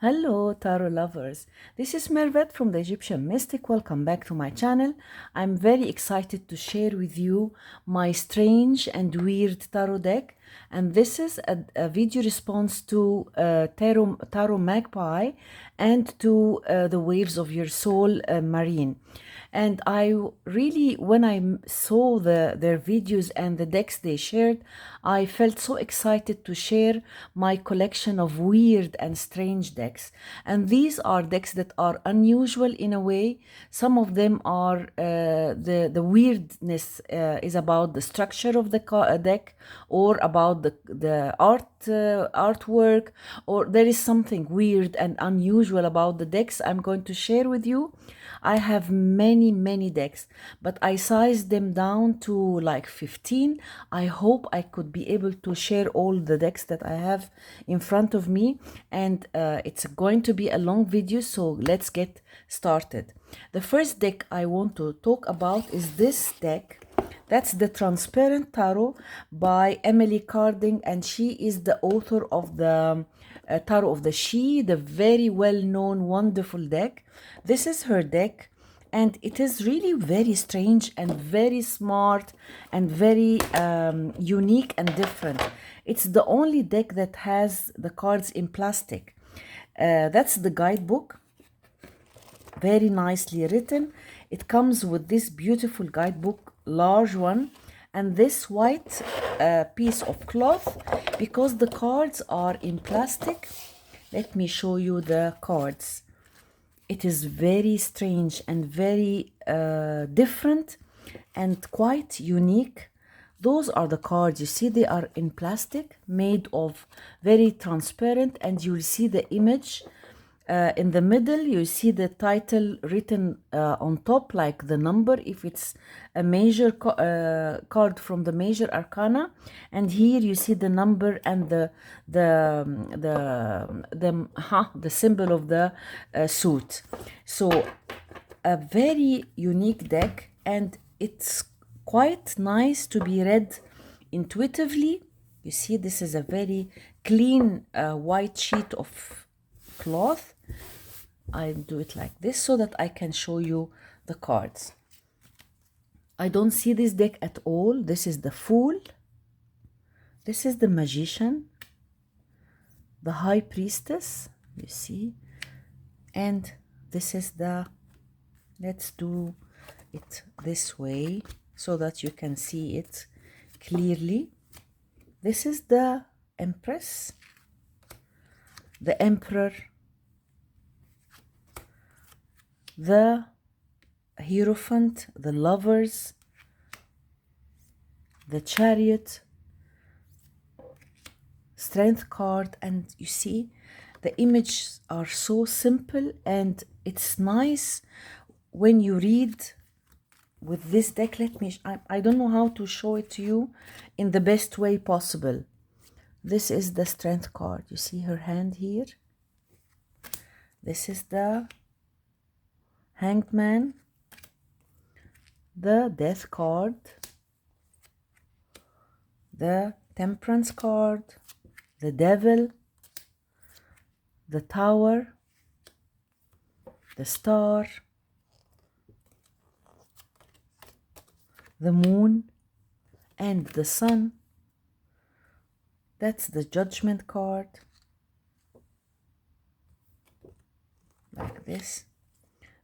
Hello, tarot lovers. This is Mervet from the Egyptian Mystic. Welcome back to my channel. I'm very excited to share with you my strange and weird tarot deck. And this is a video response to Tarot Magpie and to the Waves of Your Soul Marine. And I really, when I saw their videos and the decks they shared, I felt so excited to share my collection of weird and strange decks. And these are decks that are unusual in a way. Some of them are, the weirdness is about the structure of the deck, or about the artwork, or there is something weird and unusual about the decks I'm going to share with you. I have many decks, but I sized them down to like 15. I hope I could be able to share all the decks that I have in front of me, and it's going to be a long video, so let's get started. The first deck I want to talk about is this deck. That's the Transparent Tarot by Emily Carding, and she is the author of the Tarot of the She, the very well-known, wonderful deck. This is her deck, and it is really very strange and very smart and very unique and different. It's the only deck that has the cards in plastic. That's the guidebook, very nicely written. It comes with this beautiful guidebook, large one, and this white piece of cloth, because the cards are in plastic. Let me show you the cards. It is very strange and very different and quite unique. Those are the cards. You see, they are in plastic, made of very transparent, and you'll see the image in the middle. You see the title written on top, like the number, if it's a major card from the major arcana, and here you see the number and the symbol of the suit. So a very unique deck, and it's quite nice to be read intuitively. You see, this is a very clean white sheet of cloth. I do it like this so that I can show you the cards. I don't see this deck at all. This is the Fool. This is the Magician, the High Priestess, you see, and this is the, let's do it this way so that you can see it clearly. This is the Empress, the Emperor, the Hierophant, the Lovers, the Chariot, Strength card. And you see, the images are so simple, and it's nice when you read with this deck. I don't know how to show it to you in the best way possible. This is the Strength card. You see her hand here. This is the Hanged Man, the Death card, the Temperance card, the Devil, the Tower, the Star, the Moon, and the Sun. That's the Judgment card, like this.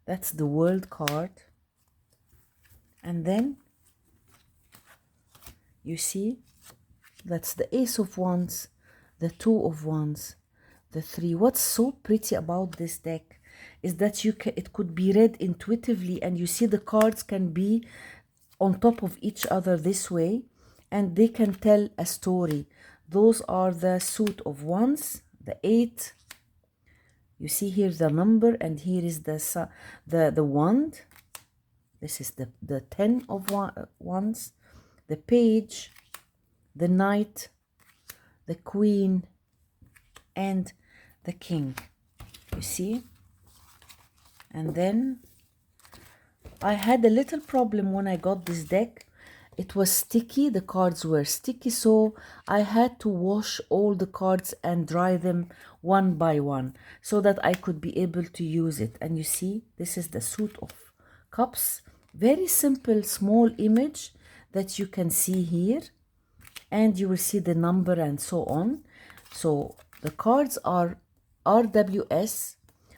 That's the World card. And then you see, that's the Ace of Wands, the Two of Wands, the Three. What's so pretty about this deck is that it could be read intuitively, and you see the cards can be on top of each other this way, and they can tell a story. Those are the Suit of Wands, the 8. You see here the number, and here is the wand. This is the 10 of wands, the Page, the Knight, the Queen, and the King. You see? And then I had a little problem when I got this deck. It was sticky, the cards were sticky, so I had to wash all the cards and dry them one by one so that I could be able to use it. And you see, this is the suit of cups. Very simple, small image that you can see here. And you will see the number and so on. So the cards are RWS.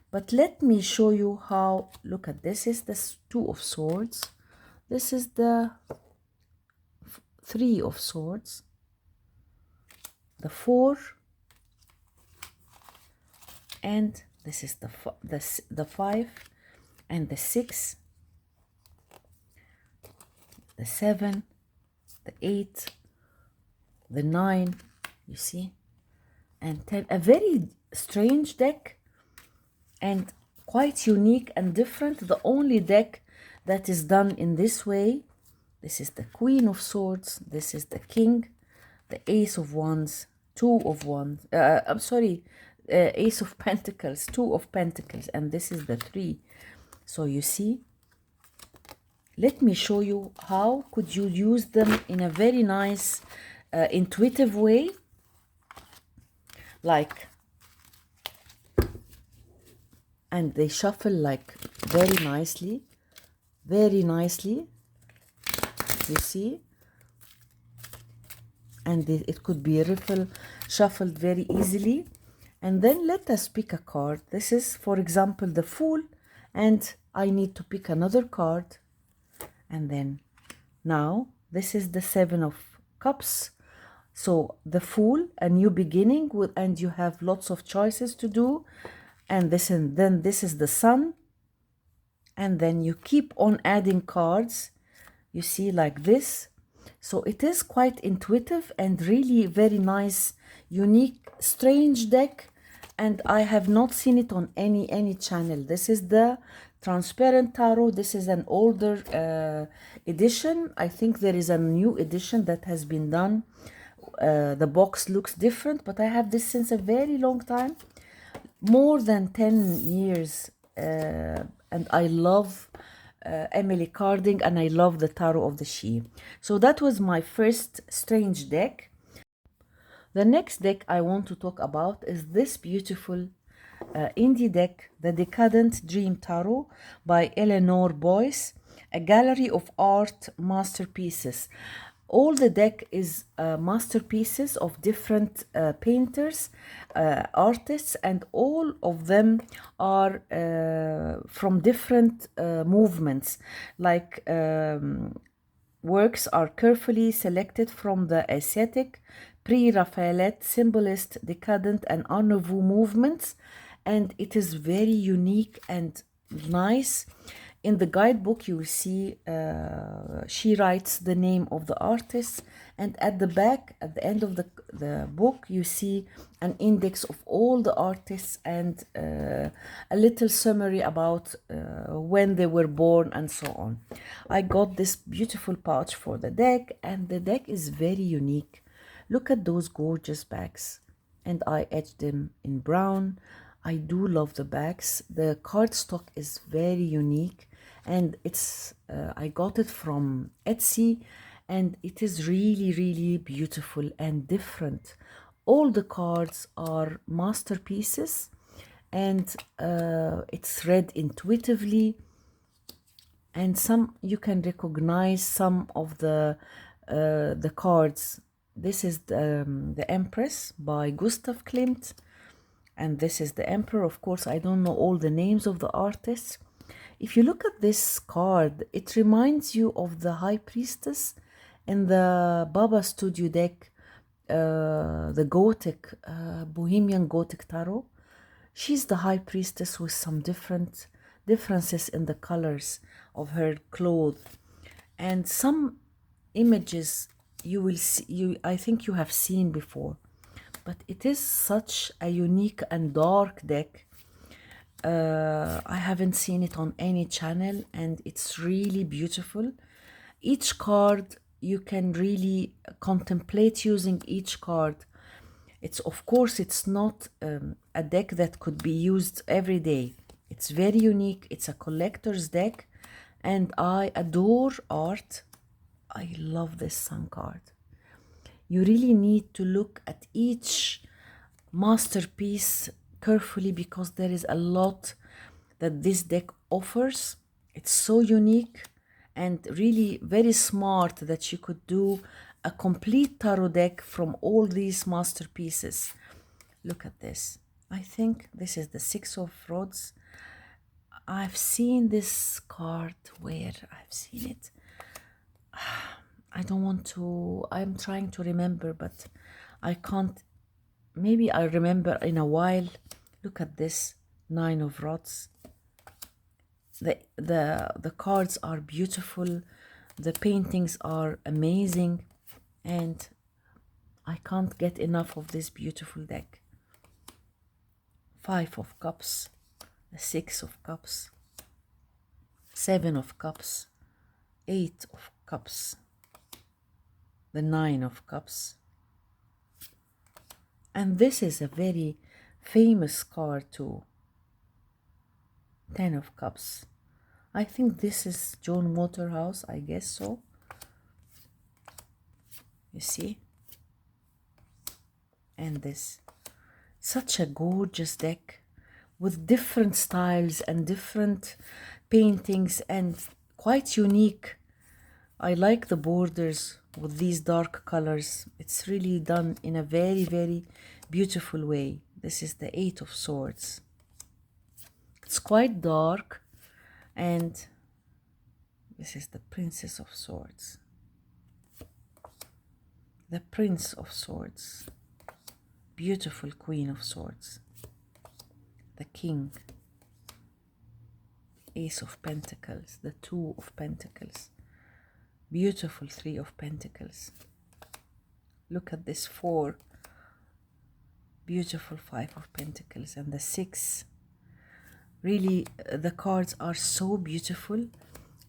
But let me show you how, look at this is the Two of Swords. This is the Three of Swords. The Four. And this is the Five and the Six. The Seven, the Eight, the 9, you see, and 10. A very strange deck and quite unique and different. The only deck that is done in this way. This is the Queen of Swords, this is the King, the Ace of Wands, Two of Wands, Ace of Pentacles, Two of Pentacles, and this is the 3. So you see, let me show you how could you use them in a very nice intuitive way, like, and they shuffle like very nicely, you see, and it could be shuffled very easily. And then let us pick a card. This is, for example, the Fool, and I need to pick another card. And then now this is the Seven of Cups. So the Fool, a new beginning, and you have lots of choices to do. And then this is the Sun. And then you keep on adding cards, you see, like this. So it is quite intuitive and really very nice, unique, strange deck. And I have not seen it on any channel. This is the Transparent Tarot. This is an older edition. I think there is a new edition that has been done. The box looks different, but I have this since a very long time, more than 10 years. And I love Emily Carding, and I love the Tarot of the She. So that was my first strange deck. The next deck I want to talk about is this beautiful indie deck, the Decadent Dream Tarot by Eleanor Boyce, a gallery of art masterpieces. All the deck is masterpieces of different painters, artists, and all of them are from different movements. Like works are carefully selected from the Asiatic, Pre-Raphaelite, Symbolist, Decadent, and Art Nouveau movements, and it is very unique and nice. In the guidebook, you will see she writes the name of the artist, and at the back, at the end of the book, you see an index of all the artists and a little summary about when they were born and so on. I got this beautiful pouch for the deck, and the deck is very unique. Look at those gorgeous bags, and I etched them in brown. I do love the bags. The cardstock is very unique, and it's I got it from Etsy, and it is really beautiful and different. All the cards are masterpieces, and it's read intuitively, and some you can recognize some of the cards. This is the Empress by Gustav Klimt, and this is the Emperor. Of course, I don't know all the names of the artists. If you look at this card, it reminds you of the High Priestess in the Baba Studio deck, the Gothic, Bohemian Gothic Tarot. She's the High Priestess with some differences in the colors of her clothes, and some images you will see, I think you have seen before, but it is such a unique and dark deck. I haven't seen it on any channel, and it's really beautiful. Each card you can really contemplate using each card. It's, of course, it's not a deck that could be used every day. It's very unique. It's a collector's deck, and I adore art. I love this Sun card. You really need to look at each masterpiece carefully, because there is a lot that this deck offers. It's so unique and really very smart that you could do a complete tarot deck from all these masterpieces. Look at this. I think this is the Six of Rods. I've seen this card where I've seen it. I don't want to, I'm trying to remember, but I can't. Maybe I'll remember in a while. Look at this, Nine of Rods. The cards are beautiful. The paintings are amazing. And I can't get enough of this beautiful deck. Five of Cups, the Six of Cups, Seven of Cups, Eight of Cups, the Nine of Cups. And this is a very famous card too. Ten of Cups. I think this is John Waterhouse, I guess so. You see? And this. Such a gorgeous deck with different styles and different paintings and quite unique. I like the borders with these dark colors. It's really done in a very, very beautiful way. This is the Eight of Swords. It's quite dark, and this is the Princess of Swords. The Prince of Swords. Beautiful Queen of Swords. The King. Ace of Pentacles. The Two of Pentacles. Beautiful Three of Pentacles. Look at this Four. Beautiful Five of Pentacles. And the Six. Really, the cards are so beautiful.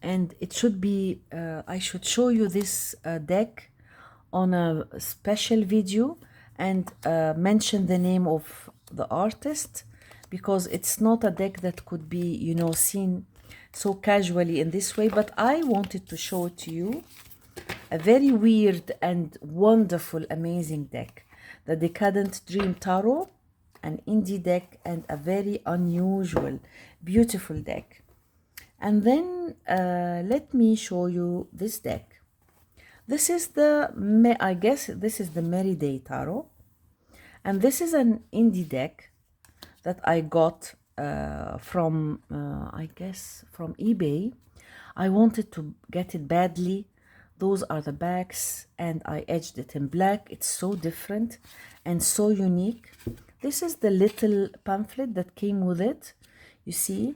And it should be, I should show you this deck on a special video and mention the name of the artist, because it's not a deck that could be, you know, seen so casually in this way. But I wanted to show it to you. A very weird and wonderful, amazing deck. The Decadent Dream Tarot, an indie deck, and a very unusual, beautiful deck. And then let me show you this deck. This is the, I guess this is the MERRYDAY Tarot. And this is an indie deck that I got from, I guess, from eBay. I wanted to get it badly. Those are the backs, and I edged it in black. It's so different and so unique. This is the little pamphlet that came with it. You see,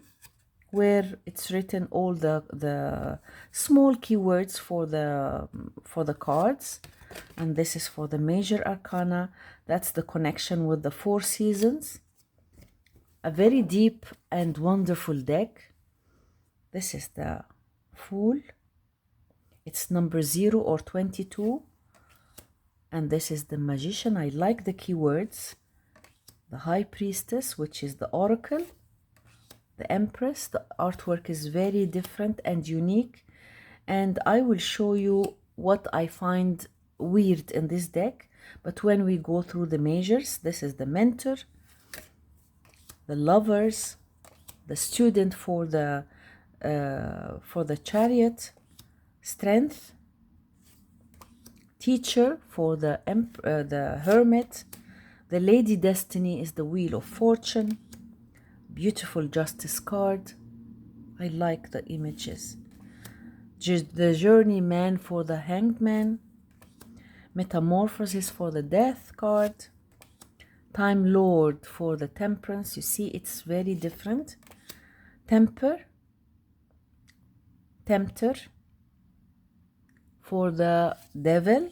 where it's written all the small keywords for the cards. And this is for the major arcana. That's the connection with the four seasons. A very deep and wonderful deck. This is the Fool. It's number 0 or 22. And this is the Magician. I like the keywords. The High Priestess, which is the Oracle. The Empress. The artwork is very different and unique. And I will show you what I find weird in this deck. But when we go through the measures, this is the Mentor, the Lovers, the Student for the Chariot, Strength, Teacher for the Hermit, the Lady Destiny is the Wheel of Fortune, beautiful Justice card. I like the images. The Journeyman for the Hanged Man, Metamorphosis for the Death card, Time Lord for the Temperance. You see, it's very different. Tempter for the Devil,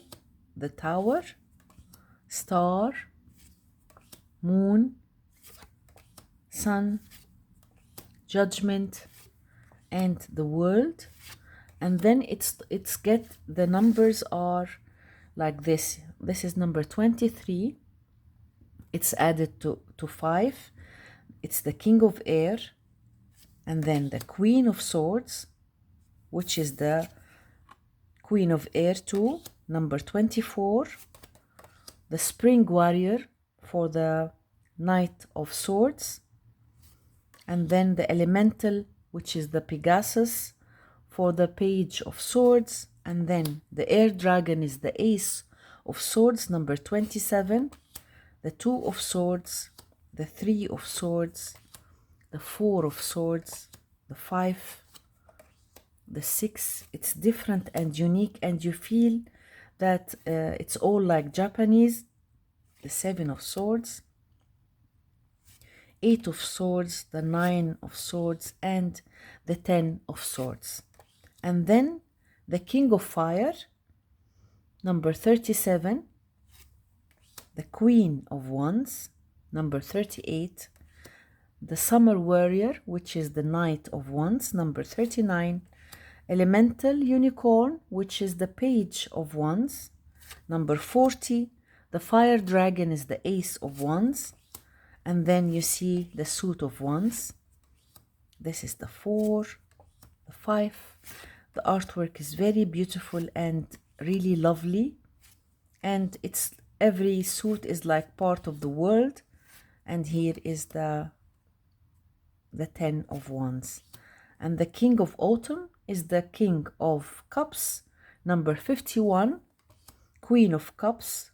the Tower, Star, Moon, Sun, Judgment, and the World. And then the numbers are like this. This is number 23. It's added to 5. It's the King of Air, and then the Queen of Swords, which is the Queen of Air 2, number 24. The Spring Warrior for the Knight of Swords, and then the Elemental, which is the Pegasus, for the Page of Swords, and then the Air Dragon is the Ace of Swords, number 27, the Two of Swords, the Three of Swords, the Four of Swords, the Five, the Six. It's different and unique, and you feel that it's all like Japanese. The Seven of Swords, Eight of Swords, the Nine of Swords, and the Ten of Swords. And then the King of Fire, number 37, the Queen of Wands, number 38, the Summer Warrior, which is the Knight of Wands, number 39, Elemental Unicorn, which is the Page of Wands, number 40, the Fire Dragon is the Ace of Wands, and then you see the Suit of Wands. This is the 4, the 5. The artwork is very beautiful and really lovely, and it's every suit is like part of the world. And here is the 10 of Wands. And the King of Autumn is the King of Cups, number 51, Queen of Cups,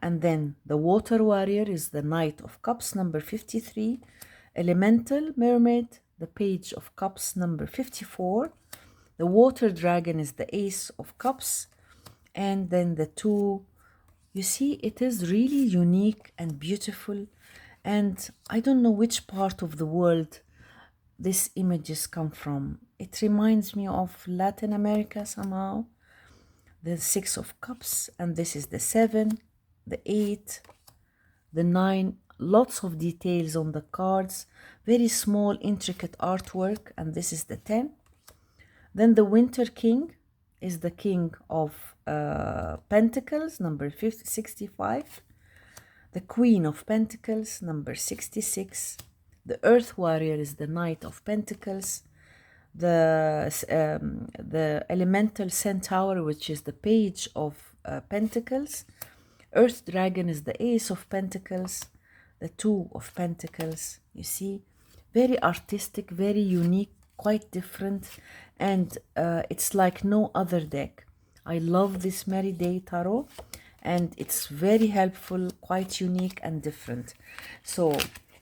and then the Water Warrior is the Knight of Cups, number 53, Elemental Mermaid, the Page of Cups, number 54, the Water Dragon is the Ace of Cups, and then the two. You see, it is really unique and beautiful, and I don't know which part of the world these images come from. It reminds me of Latin America somehow. The Six of Cups, and this is the 7, the 8, the 9, lots of details on the cards, very small intricate artwork, and this is the 10. Then the Winter King is the King of Pentacles, number 65, the Queen of Pentacles, number 66, the Earth Warrior is the Knight of Pentacles, the Elemental Centaur, which is the Page of Pentacles, Earth Dragon is the Ace of Pentacles, the Two of Pentacles. You see, very artistic, very unique, quite different, and it's like no other deck. I love this MERRYDAY Tarot, and it's very helpful, quite unique and different. So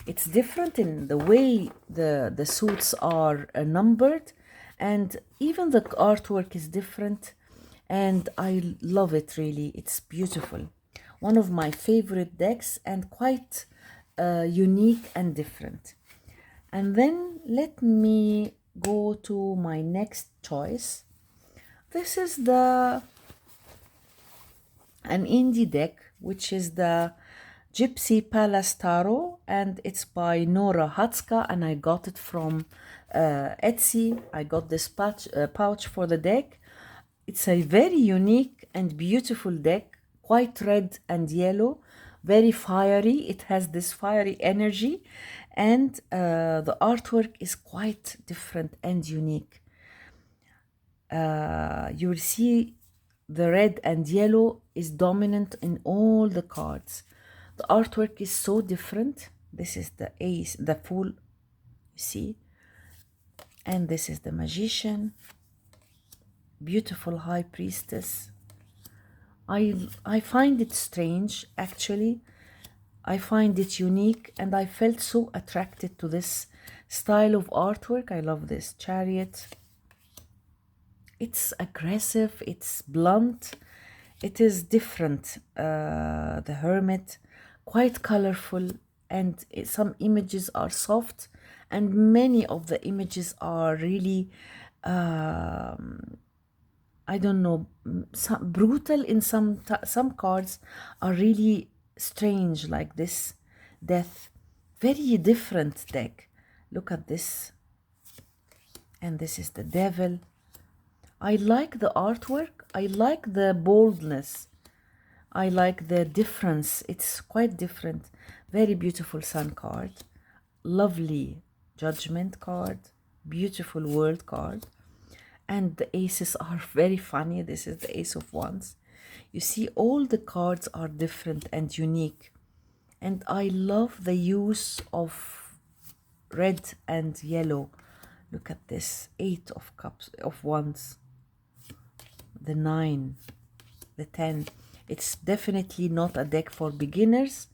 it's different in the way the suits are numbered, and even the artwork is different, and I love it really. It's beautiful. One of my favorite decks, and quite unique and different. And then let me go to my next choice. This is an indie deck, which is the Gypsy Palace Tarot, and it's by Nora Hatska, and I got it from Etsy. I got this pouch for the deck. It's a very unique and beautiful deck, quite red and yellow, very fiery. It has this fiery energy, and the artwork is quite different and unique. You will see the red and yellow is dominant in all the cards. The artwork is so different. This is the Ace, the Fool, you see, and this is the Magician, beautiful High Priestess. I find it strange, actually. I find it unique, and I felt so attracted to this style of artwork. I love this Chariot. It's aggressive, it's blunt, it is different. The Hermit, quite colorful, and some images are soft, and many of the images are really I don't know, some brutal. In some cards are really strange, like this Death. Very different deck. Look at this. And this is the Devil. I like the artwork. I like the boldness. I like the difference. It's quite different. Very beautiful Sun card. Lovely Judgment card. Beautiful World card. And the aces are very funny. This is the Ace of Wands. You see, all the cards are different and unique. And I love the use of red and yellow. Look at this, 8 of cups, of wands, the 9, the 10. It's definitely not a deck for beginners.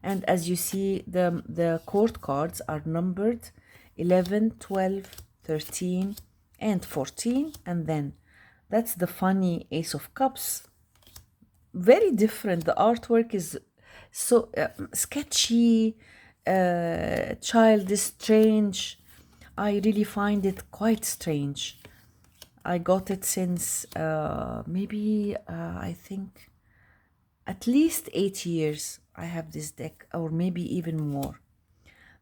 And as you see, the court cards are numbered 11, 12, 13, and 14. And then that's the funny Ace of Cups. Very different. The artwork is so sketchy, childish, strange. I really find it quite strange. I got it since maybe I think at least 8 years I have this deck, or maybe even more.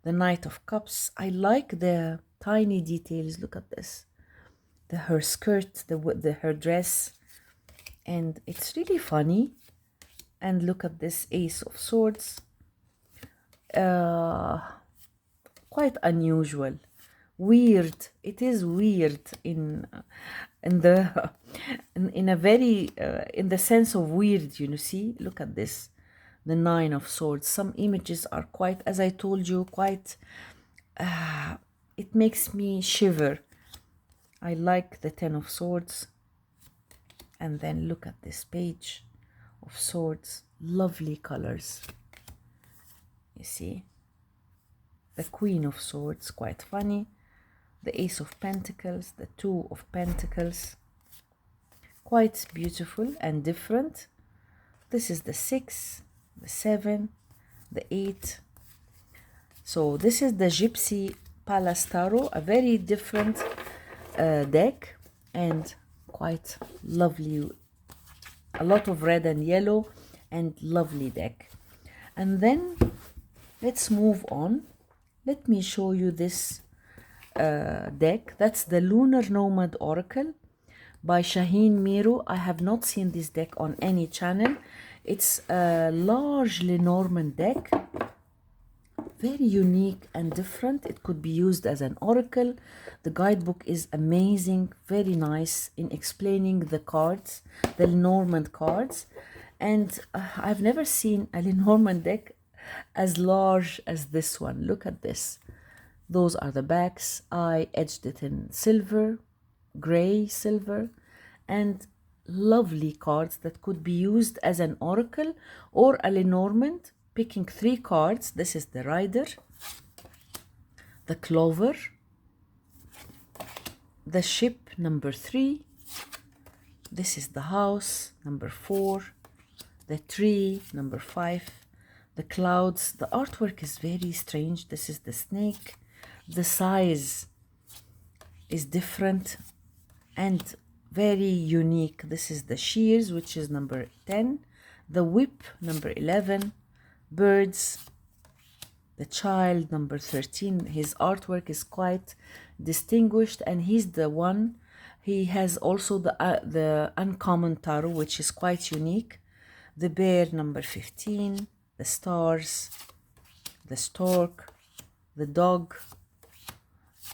The Knight of Cups. I like the tiny details. Look at this. Her skirt, her dress, and it's really funny. And look at this Ace of Swords. Quite unusual, weird. It is weird in the in a very in the sense of weird. You know, see, look at this, the Nine of Swords. Some images are quite, as I told you, quite. It makes me shiver. I like the Ten of Swords. And then look at this Page of Swords. Lovely colors. You see, the Queen of Swords, quite funny. The Ace of Pentacles, the Two of Pentacles, quite beautiful and different. This is the 6, the 7, the 8. So this is the Gypsy Palace Tarot, a very different deck, and quite lovely. A lot of red and yellow, and lovely deck. And then let's move on. Let me show you this deck. That's the Lunar Nomad Oracle by Shaheen Miru. I have not seen this deck on any channel. It's a largely Norman deck, very unique and different. It could be used as an oracle. The guidebook is amazing, very nice in explaining the cards, the Lenormand cards. And I've never seen a Lenormand deck as large as this one. Look at this. Those are the backs. I edged it in silver, gray, silver, and lovely cards that could be used as an oracle or a Lenormand. Picking 3 cards. This is the Rider, the Clover, the Ship, number 3. This is the House, number 4, the Tree, number 5, the Clouds. The artwork is very strange. This is the Snake. The size is different and very unique. This is the Shears, which is number 10, the Whip, number 11, Birds, the Child, number 13. His artwork is quite distinguished, and he's the one. He has also the Uncommon Tarot, which is quite unique. The Bear, number 15, the Stars, the Stork, the Dog.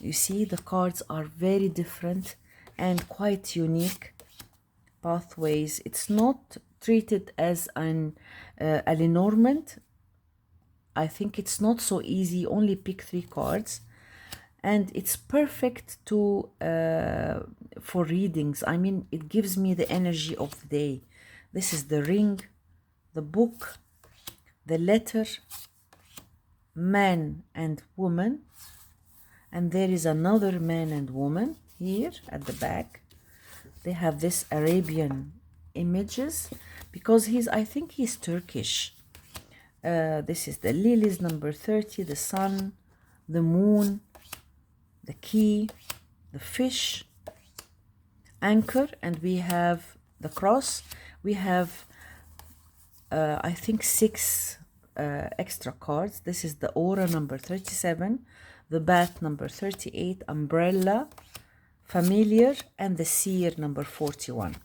You see, the cards are very different and quite unique. Pathways. It's not treated as a Lenormand. I think it's not so easy. Only pick 3 cards, and it's perfect to for readings. I mean, it gives me the energy of the day. This is the Ring, the Book, the Letter, Man and Woman, and there is another man and woman here at the back. They have this Arabian images because I think he's Turkish. This is the Lilies, number 30, the Sun, the Moon, the Key, the Fish, Anchor, and we have the Cross. We have, I think, 6 extra cards. This is the Aura, number 37, the Bat, number 38, Umbrella, Familiar, and the Seer, number 41.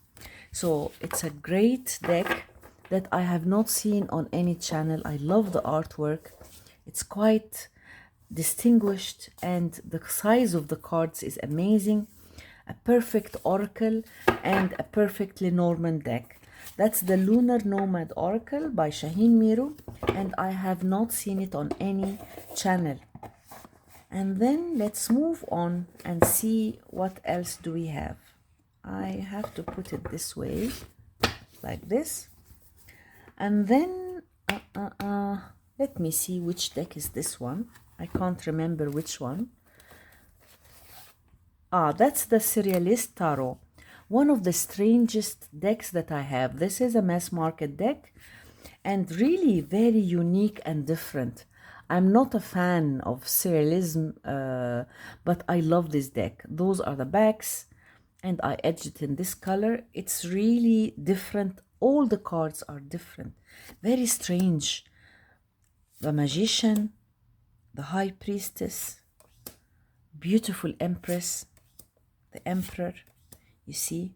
So it's a great deck that I have not seen on any channel. I love the artwork. It's quite distinguished, and the size of the cards is amazing. A perfect oracle and a perfect Lenormand deck. That's the Lunar Nomad Oracle by Shaheen Miru, and I have not seen it on any channel. And then let's move on and see what else do we have. I have to put it this way, like this. And then, let me see which deck is this one. I can't remember which one. That's the Surrealist Tarot. One of the strangest decks that I have. This is a mass market deck and really very unique and different. I'm not a fan of Surrealism, but I love this deck. Those are the backs, and I edged it in this color. It's really different. All the cards are different. Very strange. The Magician, the High Priestess, beautiful Empress, the Emperor, you see,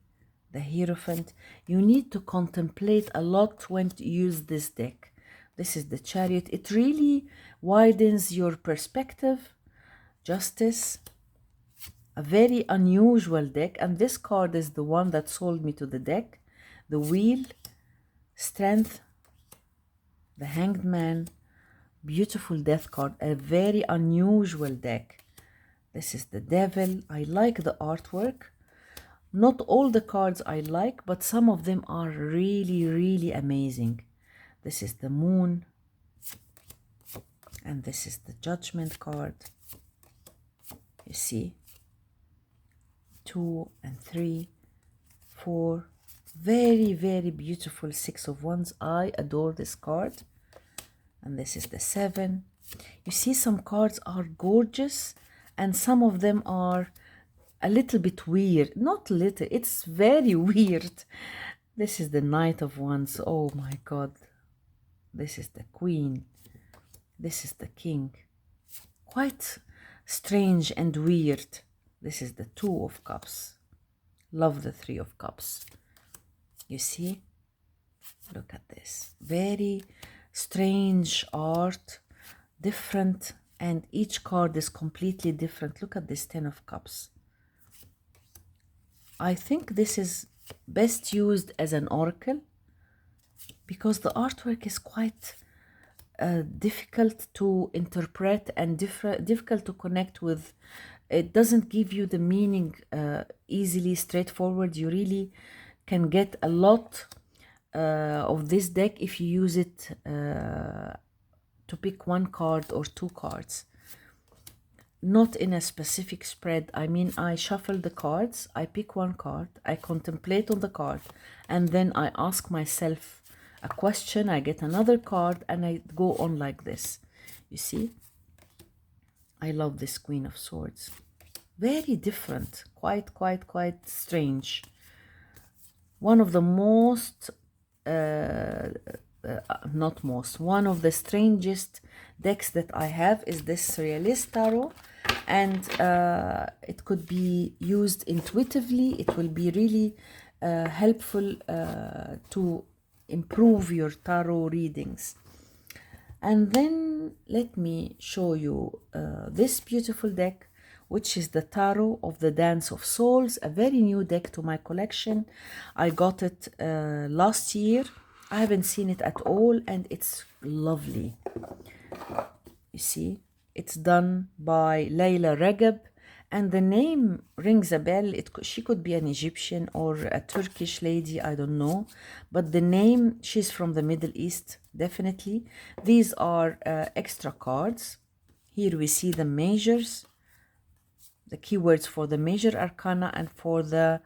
the Hierophant. You need to contemplate a lot when to use this deck. This is the Chariot. It really widens your perspective. Justice, a very unusual deck, and this card is the one that sold me to the deck. The Wheel, Strength, the Hanged Man, beautiful Death card, a very unusual deck. This is the Devil. I like the artwork. Not all the cards I like, but some of them are really, really amazing. This is the Moon, and this is the Judgment card. You see, 2 and 3, 4, very, very beautiful Six of Wands. I adore this card. And this is the 7. You see, some cards are gorgeous, and some of them are a little bit weird. Not little, it's very weird. This is the Knight of Wands. Oh my God. This is the Queen. This is the King. Quite strange and weird. This is the Two of Cups. Love the Three of Cups. You see? Look at this. Very strange art. Different. And each card is completely different. Look at this Ten of Cups. I think this is best used as an oracle, because the artwork is quite difficult to interpret and difficult to connect with. It doesn't give you the meaning easily, straightforward. You really can get a lot of this deck if you use it to pick one card or two cards. Not in a specific spread. I mean, I shuffle the cards, I pick one card, I contemplate on the card, and then I ask myself a question, I get another card, and I go on like this. You see? I love this Queen of Swords. Very different. Quite strange. One of the most, one of the strangest decks that I have is this Surrealist Tarot. And it could be used intuitively. It will be really helpful to improve your tarot readings. And then let me show you this beautiful deck, which is the Tarot of the Dance of Souls, a very new deck to my collection. I got it last year. I haven't seen it at all, and it's lovely. You see? It's done by Layla Regab, and the name rings a bell. She could be an Egyptian or a Turkish lady, I don't know. But the name, she's from the Middle East, definitely. These are extra cards. Here we see the measures, the keywords for the major arcana and for the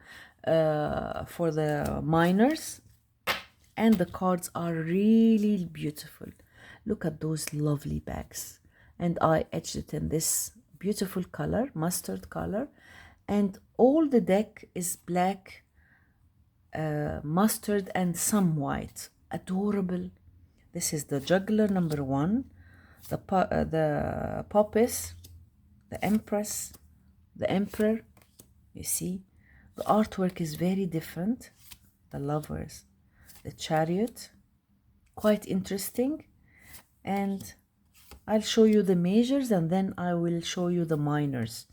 minors. And the cards are really beautiful. Look at those lovely backs. And I etched it in this beautiful color, mustard color. And all the deck is black, mustard, and some white. Adorable. This is the Juggler number 1, the Poppess, the Empress, the Emperor. You see, the artwork is very different. The Lovers, the Chariot, quite interesting. And I'll show you the majors, and then I will show you the minors.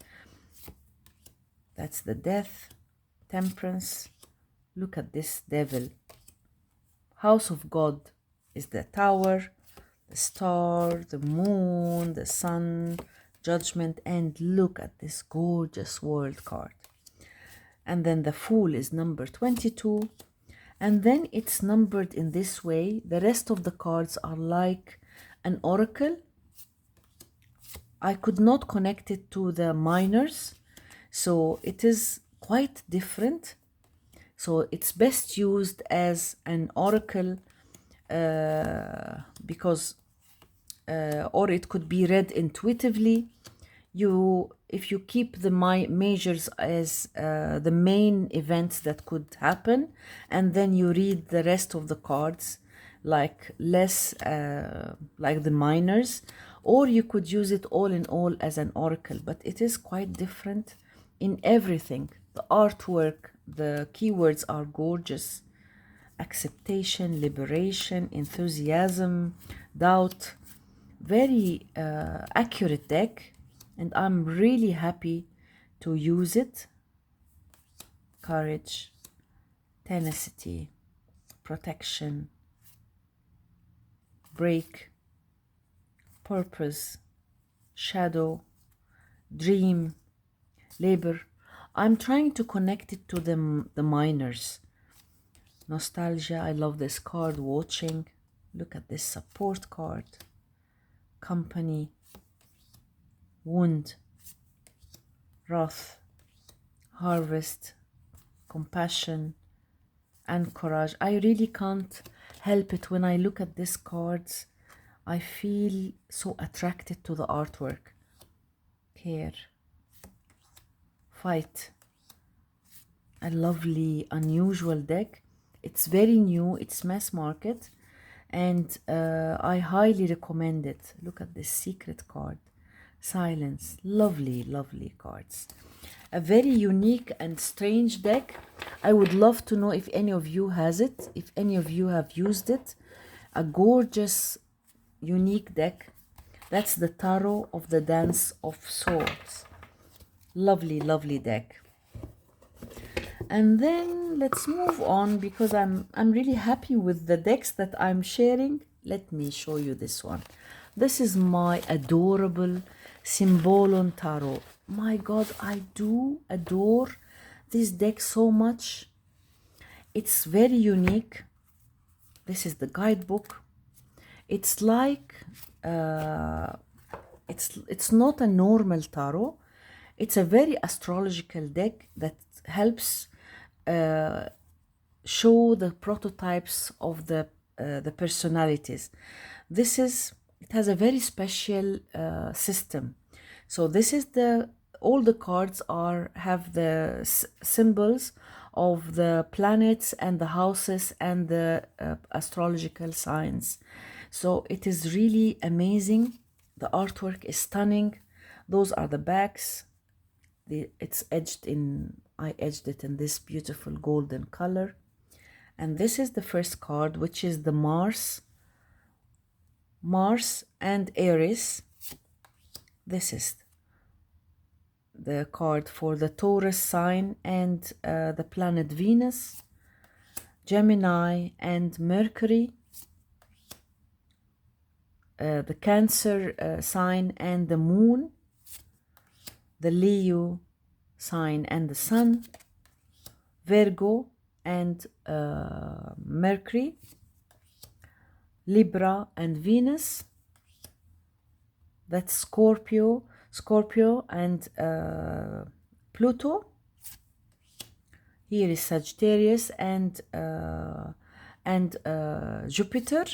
That's the Death, Temperance. Look at this Devil. House of God is the Tower, the Star, the Moon, the Sun, Judgment, and look at this gorgeous World card. And then the Fool is number 22, and then it's numbered in this way. The rest of the cards are like an oracle. I could not connect it to the minors, so it is quite different. So it's best used as an oracle because or it could be read intuitively. If you keep the majors as the main events that could happen, and then you read the rest of the cards like less like the minors, or you could use it all in all as an oracle. But it is quite different in everything. The artwork, the keywords are gorgeous. Acceptation, liberation, enthusiasm, doubt. Very accurate deck, and I'm really happy to use it. Courage, tenacity, protection, break, purpose, shadow, dream, labor. I'm trying to connect it to the minors. Nostalgia, I love this card. Watching, look at this support card. Company, wound, wrath, harvest, compassion, and courage. I really can't help it. When I look at these cards, I feel so attracted to the artwork. Care, fight, a lovely, unusual deck. It's very new, it's mass market, and I highly recommend it. Look at this secret card. Silence. Lovely, lovely cards. A very unique and strange deck. I would love to know if any of you has it, if any of you have used it. A gorgeous, unique deck. That's the Tarot of the Dance of Swords. Lovely, lovely deck. And then let's move on, because I'm really happy with the decks that I'm sharing. Let me show you this one. This is my adorable Symbolon Tarot. My God, I do adore this deck so much. It's very unique. This is the guidebook. It's like it's not a normal tarot. It's a very astrological deck that helps show the prototypes of the personalities. It has a very special system. So this is all the cards have the symbols of the planets and the houses and the astrological signs. So it is really amazing. The artwork is stunning. Those are the backs. It's edged in, I edged it in this beautiful golden color. And this is the first card, which is the Mars and Aries. This is the card for the Taurus sign and the planet Venus, Gemini and Mercury, the Cancer sign and the Moon, the Leo sign and the Sun, Virgo and Mercury, Libra and Venus, that's Scorpio and Pluto. Here is Sagittarius and Jupiter.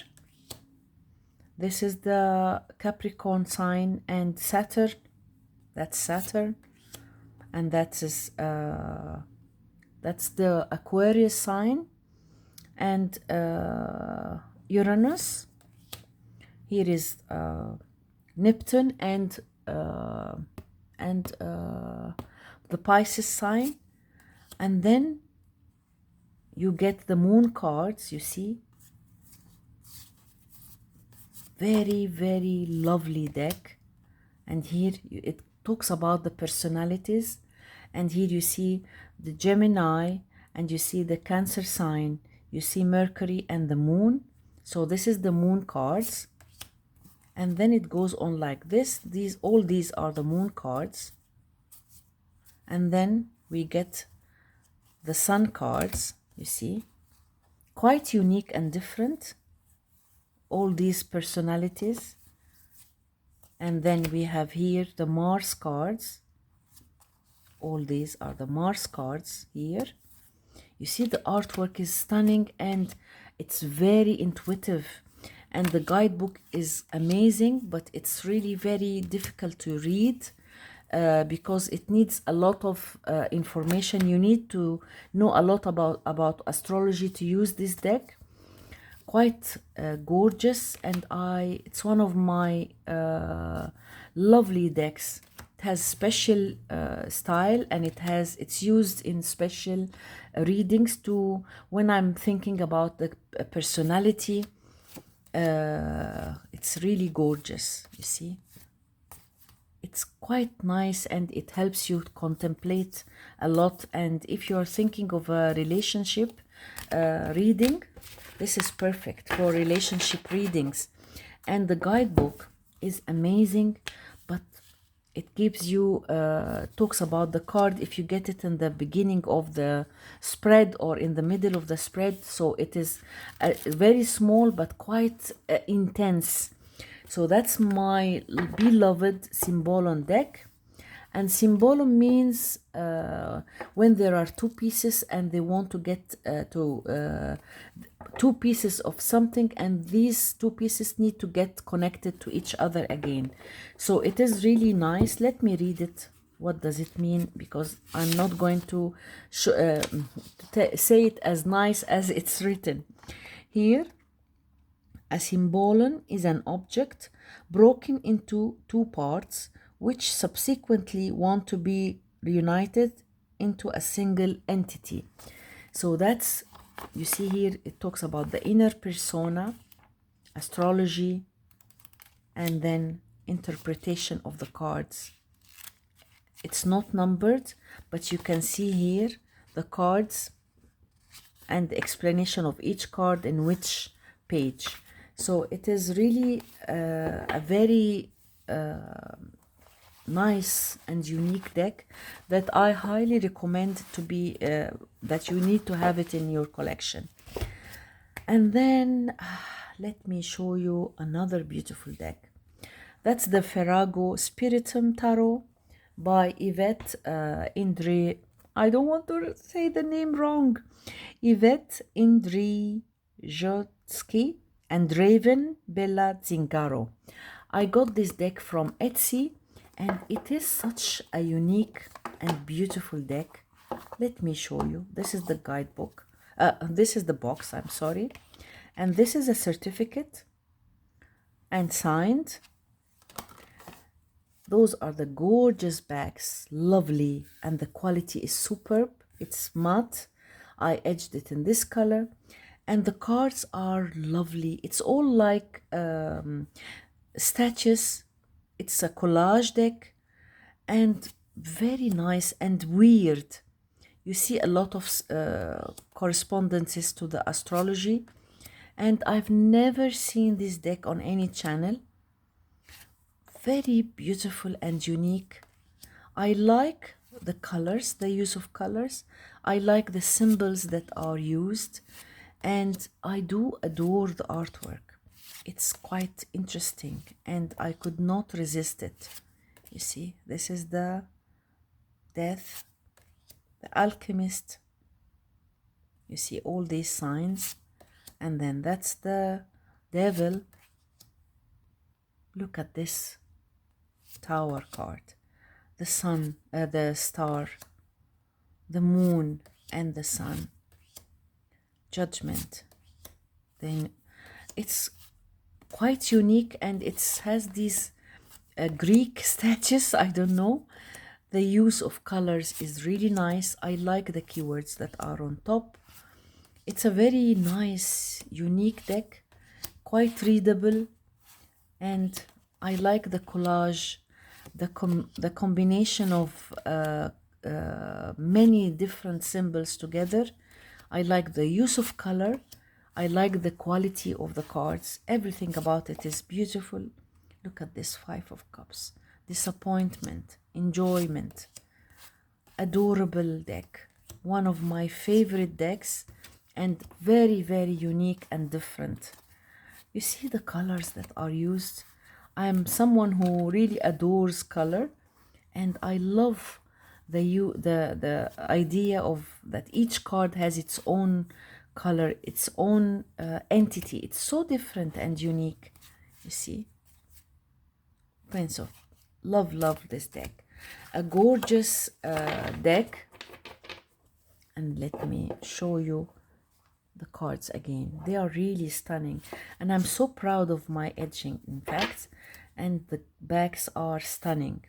This is the Capricorn sign and Saturn. That's Saturn, and that's the Aquarius sign and Uranus. Here is Neptune and the Pisces sign, and then you get the moon cards. You see, very, very lovely deck. And here it talks about the personalities, and here you see the Gemini and you see the Cancer sign, You see Mercury and the Moon. So this is the Moon cards. And then it goes on like this. All these are the Moon cards. And then we get the Sun cards, you see. Quite unique and different. All these personalities. And then we have here the Mars cards. All these are the Mars cards here. You see the artwork is stunning and it's very intuitive. And the guidebook is amazing, but it's really very difficult to read because it needs a lot of information. You need to know a lot about astrology to use this deck. Quite gorgeous, and it's one of my lovely decks. It has special style, and it's used in special readings to when I'm thinking about the personality. It's really gorgeous, you see. It's quite nice and it helps you contemplate a lot. And if you're thinking of a relationship reading, this is perfect for relationship readings. And the guidebook is amazing, but it gives you, talks about the card if you get it in the beginning of the spread or in the middle of the spread. So it is very small but quite intense. So that's my beloved Symbolon deck. And Symbolon means when there are two pieces and they want to get two pieces of something, and these two pieces need to get connected to each other again. So it is really nice. Let me read it. What does it mean? Because I'm not going to say it as nice as it's written here. A symbolon is an object broken into two parts which subsequently want to be reunited into a single entity. So that's, you see here, it talks about the inner persona, astrology, and then interpretation of the cards. It's not numbered, but you can see here the cards and the explanation of each card in which page. So it is really a very nice and unique deck that I highly recommend to be, that you need to have it in your collection. And then let me show you another beautiful deck. That's the FERRAGO Spiritum Tarot by Yvette Indri. I don't want to say the name wrong. Yvette Indrijotsky and Raven Bella Zingaro. I got this deck from Etsy, and it is such a unique and beautiful deck. Let me show you. This is the guidebook. This is the box, I'm sorry. And this is a certificate and signed. Those are the gorgeous bags, lovely, and the quality is superb. It's matte. I edged it in this color, and the cards are lovely. It's all like statues. It's a collage deck and very nice and weird. You see a lot of correspondences to the astrology, and I've never seen this deck on any channel. Very beautiful and unique. I like the colors, the use of colors. I like the symbols that are used, and I do adore the artwork. It's quite interesting and I could not resist it. You see, this is the Death, the Alchemist. You see all these signs, and then that's the Devil. Look at this Tower card, the sun, the star, the moon, and the sun. Judgment. Then it's quite unique, and it has these Greek statues. I don't know. The use of colors is really nice. I like the keywords that are on top. It's a very nice, unique deck, quite readable, and I like the collage, the combination of many different symbols together. I like the use of color. I like the quality of the cards. Everything about it is beautiful. Look at this Five of Cups. Disappointment, enjoyment. Adorable deck. One of my favorite decks and very, very unique and different. You see the colors that are used? I am someone who really adores color, and I love the idea of that each card has its own color, its own entity. It's so different and unique. You see? Prince of love this deck. A gorgeous deck. And let me show you the cards again. They are really stunning, and I'm so proud of my edging, in fact, and the backs are stunning.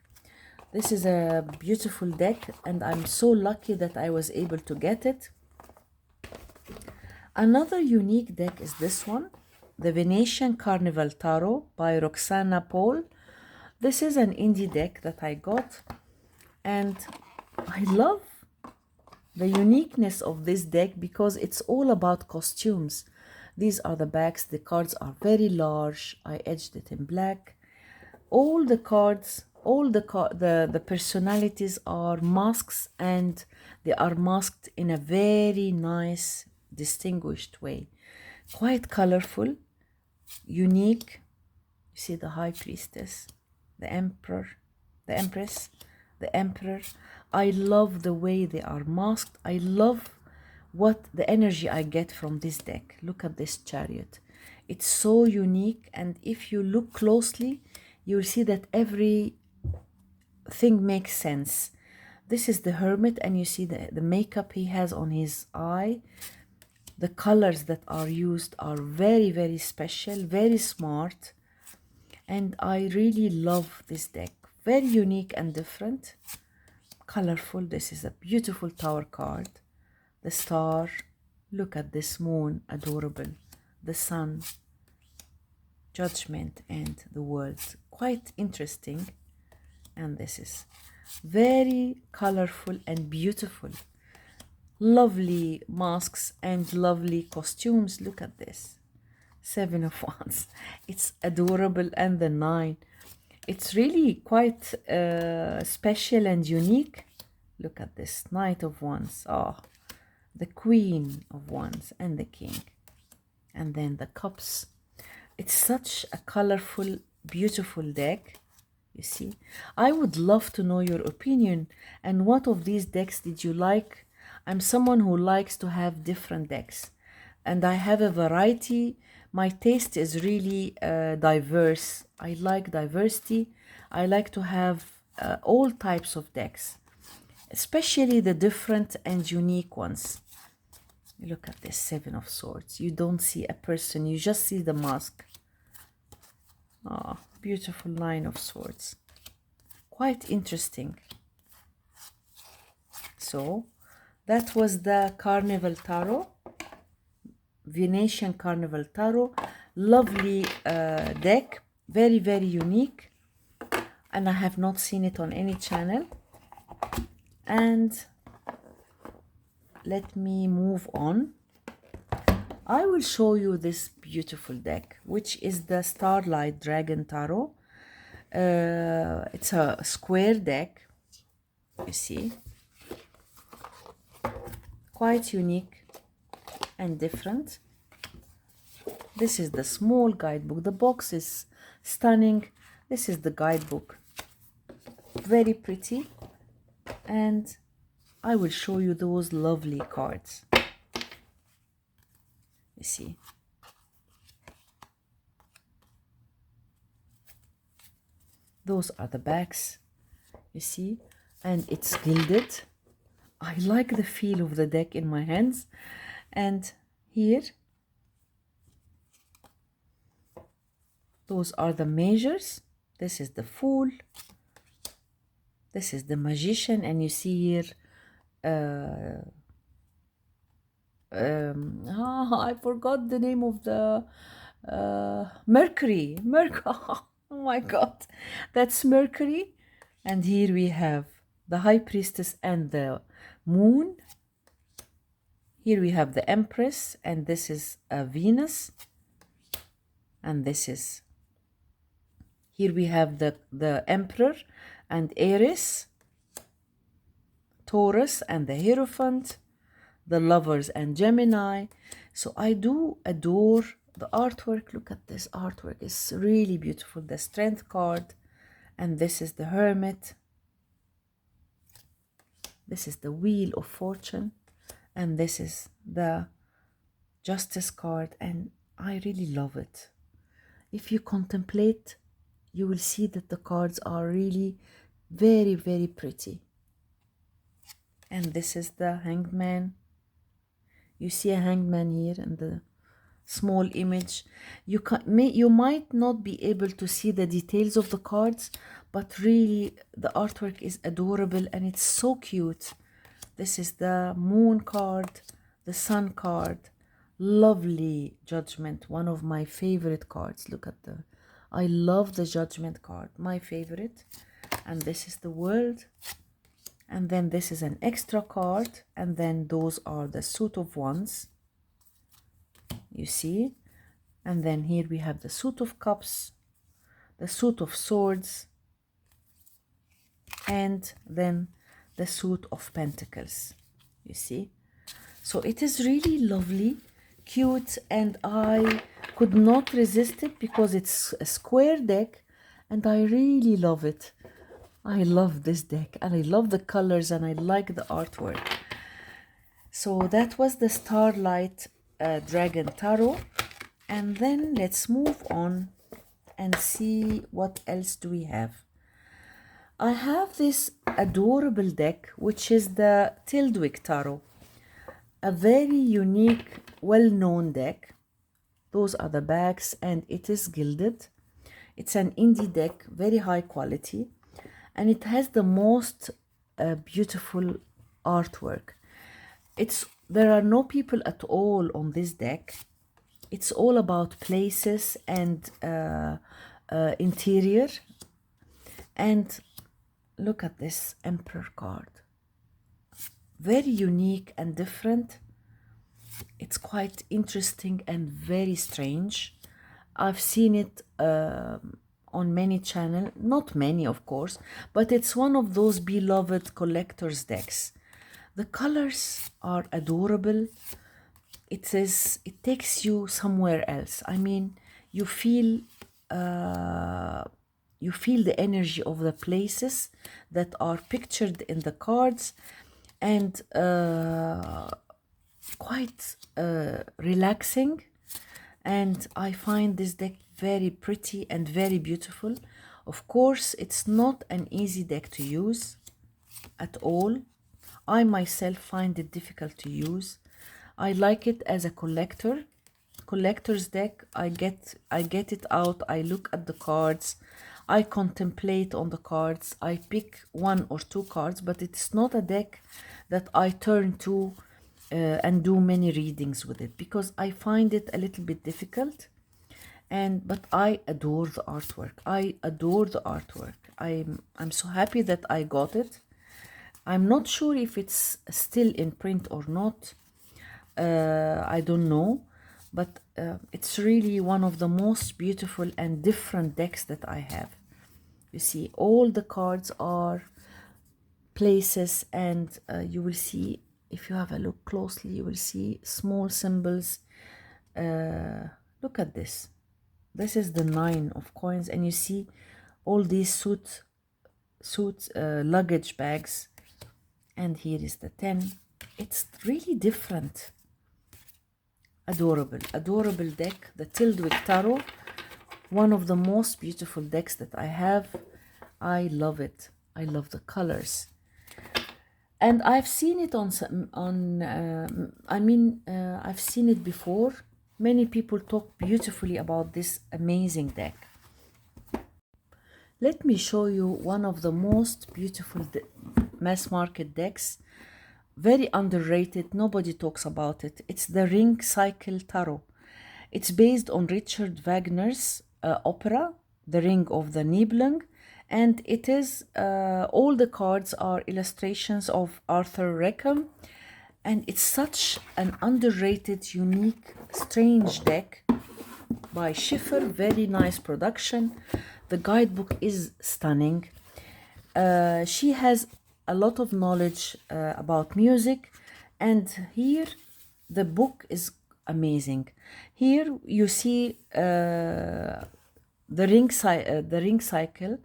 This is a beautiful deck, and I'm so lucky that I was able to get it. Another unique deck is this one, the Venetian Carnival Tarot by Roxana Paul. This is an indie deck that I got, and I love the uniqueness of this deck because it's all about costumes. These are the backs. The cards are very large. I edged it in black. All the cards, all the personalities are masks, and they are masked in a very nice, distinguished way. Quite colorful, unique. You see the High Priestess, the Emperor, the Empress, the Emperor. I love the way they are masked. I love what the energy I get from this deck. Look at this Chariot. It's so unique, and if you look closely, you'll see that every thing makes sense. This is the Hermit, and you see the makeup he has on his eye. The colors that are used are very, very special, very smart, and I really love this deck. Very unique and different. Colorful. This is a beautiful Tower card. The Star. Look at this Moon, adorable. The Sun, Judgment, and the World. Quite interesting. And this is very colorful and beautiful. Lovely masks and lovely costumes. Look at this. Seven of Wands. It's adorable. And the Nine. It's really quite special and unique. Look at this, Knight of Wands. Oh, the Queen of Wands and the King. And then the Cups. It's such a colorful, beautiful deck. You see? I would love to know your opinion. And what of these decks did you like? I'm someone who likes to have different decks. And I have a variety. My taste is really diverse. I like diversity. I like to have all types of decks, especially the different and unique ones. Look at this Seven of Swords. You don't see a person, you just see the mask. Oh, beautiful Nine of Swords. Quite interesting. So, that was the Carnival Tarot. Venetian Carnival Tarot. Lovely deck. Very, very unique. And I have not seen it on any channel. And let me move on. I will show you this beautiful deck, which is the Starlight Dragon Tarot. It's a square deck. You see. Quite unique and different. This is the small guidebook. The box is stunning. This is the guidebook. Very pretty. And I will show you those lovely cards. You see. Those are the backs. You see. And it's gilded. I like the feel of the deck in my hands. And here, those are the measures. This is the Fool. This is the Magician. And you see here, I forgot the name of the Mercury. Oh my God. That's Mercury. And here we have the High Priestess and the Moon. Here we have the Empress, and this is a Venus, and this is, here we have the Emperor and Aries, Taurus and the Hierophant, the Lovers and Gemini. So I do adore the artwork. Look at this artwork, it's really beautiful. The Strength card, and this is the Hermit. This is the Wheel of Fortune, and this is the Justice card, and I really love it. If you contemplate, you will see that the cards are really very, very pretty. And this is the Hangman. You see a hangman here in the small image. You might not be able to see the details of the cards, but really the artwork is adorable and it's so cute. This is the Moon card, the Sun card, lovely Judgment, one of my favorite cards. Look at I love the Judgment card, my favorite. And this is the World. And then this is an extra card, and then those are the Suit of Wands, you see. And then here we have the Suit of Cups, the Suit of Swords, and then the Suit of Pentacles, you see. So it is really lovely, cute, and I could not resist it because it's a square deck and I really love it. I love this deck and I love the colors and I like the artwork. So that was the Starlight Dragon Tarot. And then let's move on and see what else do we have. I have this adorable deck, which is the TYLDWICK Tarot. A very unique, well-known deck. Those are the backs and it is gilded. It's an indie deck, very high quality. And it has the most beautiful artwork. There are no people at all on this deck. It's all about places and interior. And look at this Emperor card. Very unique and different. It's quite interesting and very strange. I've seen it on many channels, not many of course, but it's one of those beloved collector's decks. The colors are adorable. It takes you somewhere else. I mean, you feel the energy of the places that are pictured in the cards, and quite relaxing. And I find this deck very pretty and very beautiful. Of course, it's not an easy deck to use at all. I myself find it difficult to use. I like it as a collector's deck. I get it out, I look at the cards, I contemplate on the cards, I pick one or two cards, but it's not a deck that I turn to and do many readings with it, because I find it a little bit difficult. But I adore the artwork. I adore the artwork. I'm so happy that I got it. I'm not sure if it's still in print or not. I don't know, but it's really one of the most beautiful and different decks that I have. You see, all the cards are places, and you will see, if you have a look closely, you will see small symbols. Look at this. This is the 9 of coins, and you see all these suit luggage bags. And here is the 10. It's really different. Adorable deck. The TYLDWICK Tarot, one of the most beautiful decks that I have. I love it. I love the colors. And I've seen it I've seen it before. Many people talk beautifully about this amazing deck. Let me show you one of the most beautiful mass market decks. Very underrated, nobody talks about it. It's the Ring Cycle Tarot. It's based on Richard Wagner's opera, The Ring of the Nibelung. And it is, all the cards are illustrations of Arthur Rackham. And it's such an underrated, unique, strange deck by Schiffer. Very nice production. The guidebook is stunning. She has a lot of knowledge about music, and here the book is amazing. Here you see the ring cycle,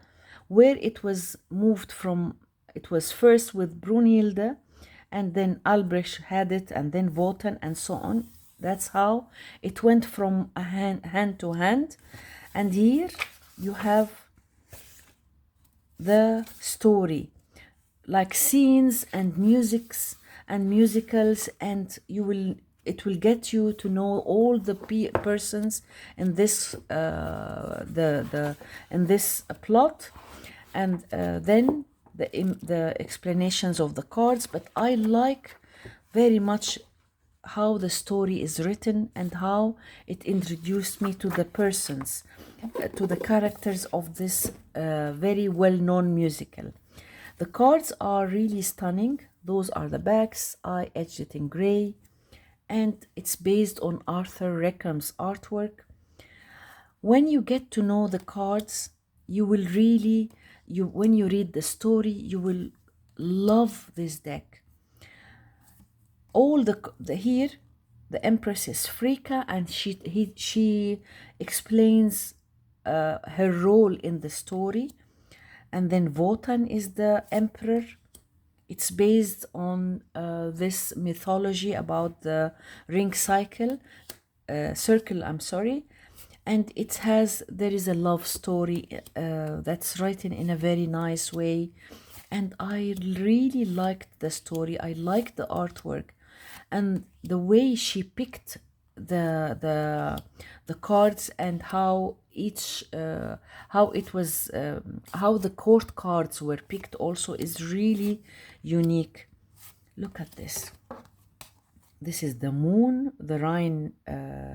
where it was moved from. It was first with Brunhilde, and then Albrecht had it, and then Wotan, and so on. That's how it went from a hand to hand. And here you have the story, like scenes and musics and musicals, and it will get you to know all the persons in this in this plot, and then the explanations of the cards. But I like very much how the story is written and how it introduced me to the persons, to the characters of this very well-known musical. The cards are really stunning. Those are the backs. I edged it in gray, and it's based on Arthur Rackham's artwork. When you get to know the cards, you will really, when you read the story, you will love this deck. All the here, the Empress is Frika, and she explains her role in the story. And then Wotan is the emperor. It's based on this mythology about the ring circle, I'm sorry. And there is a love story that's written in a very nice way. And I really liked the story. I liked the artwork. And the way she picked the cards, and how how the court cards were picked also is really unique. Look at this. This is the moon, the Rhine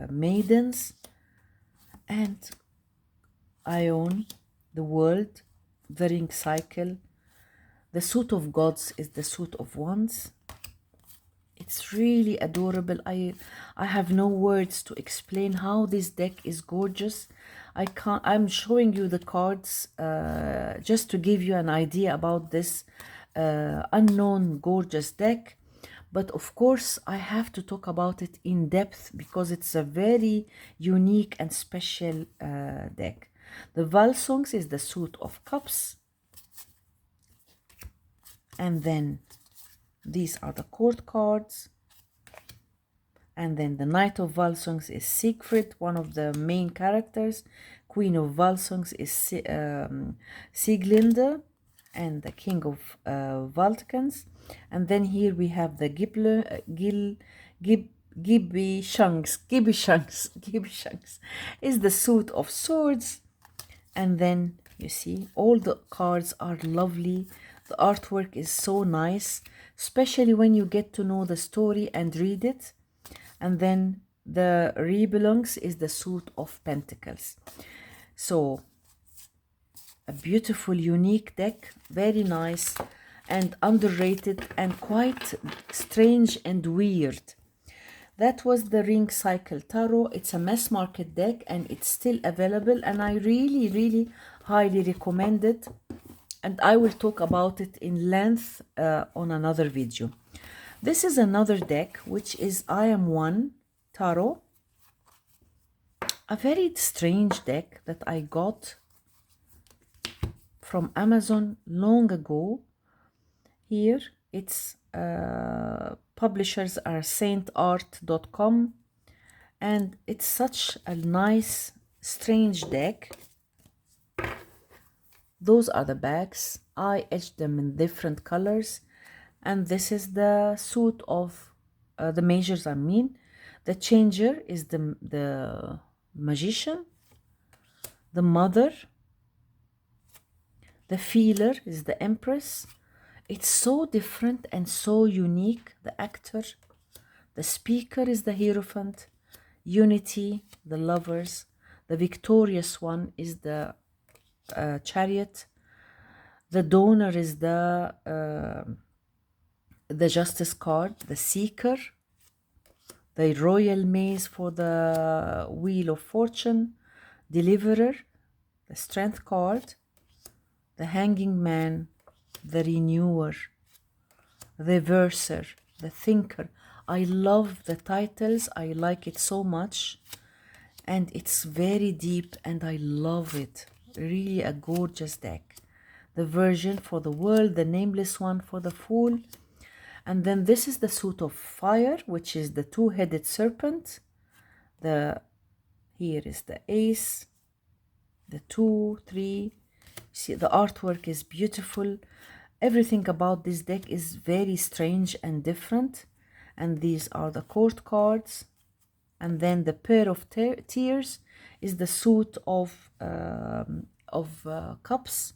maidens, and Ion, the world, the ring cycle. The suit of gods is the suit of wands. It's really adorable. I have no words to explain how this deck is gorgeous. I'm showing you the cards just to give you an idea about this unknown gorgeous deck. But of course, I have to talk about it in depth because it's a very unique and special deck. The Valsongs is the suit of cups. And then these are the court cards. And then the Knight of Valsongs is Siegfried, one of the main characters. Queen of Valsongs is Sieglinde, and the King of Valtkens. And then here we have the Gibbyshanks is the suit of swords. And then you see all the cards are lovely. The artwork is so nice, especially when you get to know the story and read it. And then the Rebelungs is the suit of pentacles. So a beautiful, unique deck, very nice and underrated and quite strange and weird. That was the Ring Cycle Tarot. It's a mass market deck and it's still available, and I really, really highly recommend it. And I will talk about it in length on another video. This is another deck, which is I Am One Tarot. A very strange deck that I got from Amazon long ago. Here its publishers are saintart.com, and it's such a nice strange deck. Those are the backs. I etched them in different colors, and this is the suit of the majors. I mean, the changer is the magician, the mother, the feeler is the empress. It's so different and so unique. The actor, the speaker is the hierophant, unity, the lovers, the victorious one is the chariot, the donor is the the Justice card, the Seeker, the Royal Maze for the Wheel of Fortune, Deliverer, the Strength card, the Hanging Man, the Renewer, Reverser, the Thinker. I love the titles. I like it so much. And it's very deep and I love it. Really a gorgeous deck. The Virgin for the World, the Nameless One for the Fool. And then this is the Suit of Fire, which is the two-headed serpent. Here is the Ace, the 2, 3. See, the artwork is beautiful. Everything about this deck is very strange and different. And these are the court cards. And then the Pair of Tears is the Suit of Cups.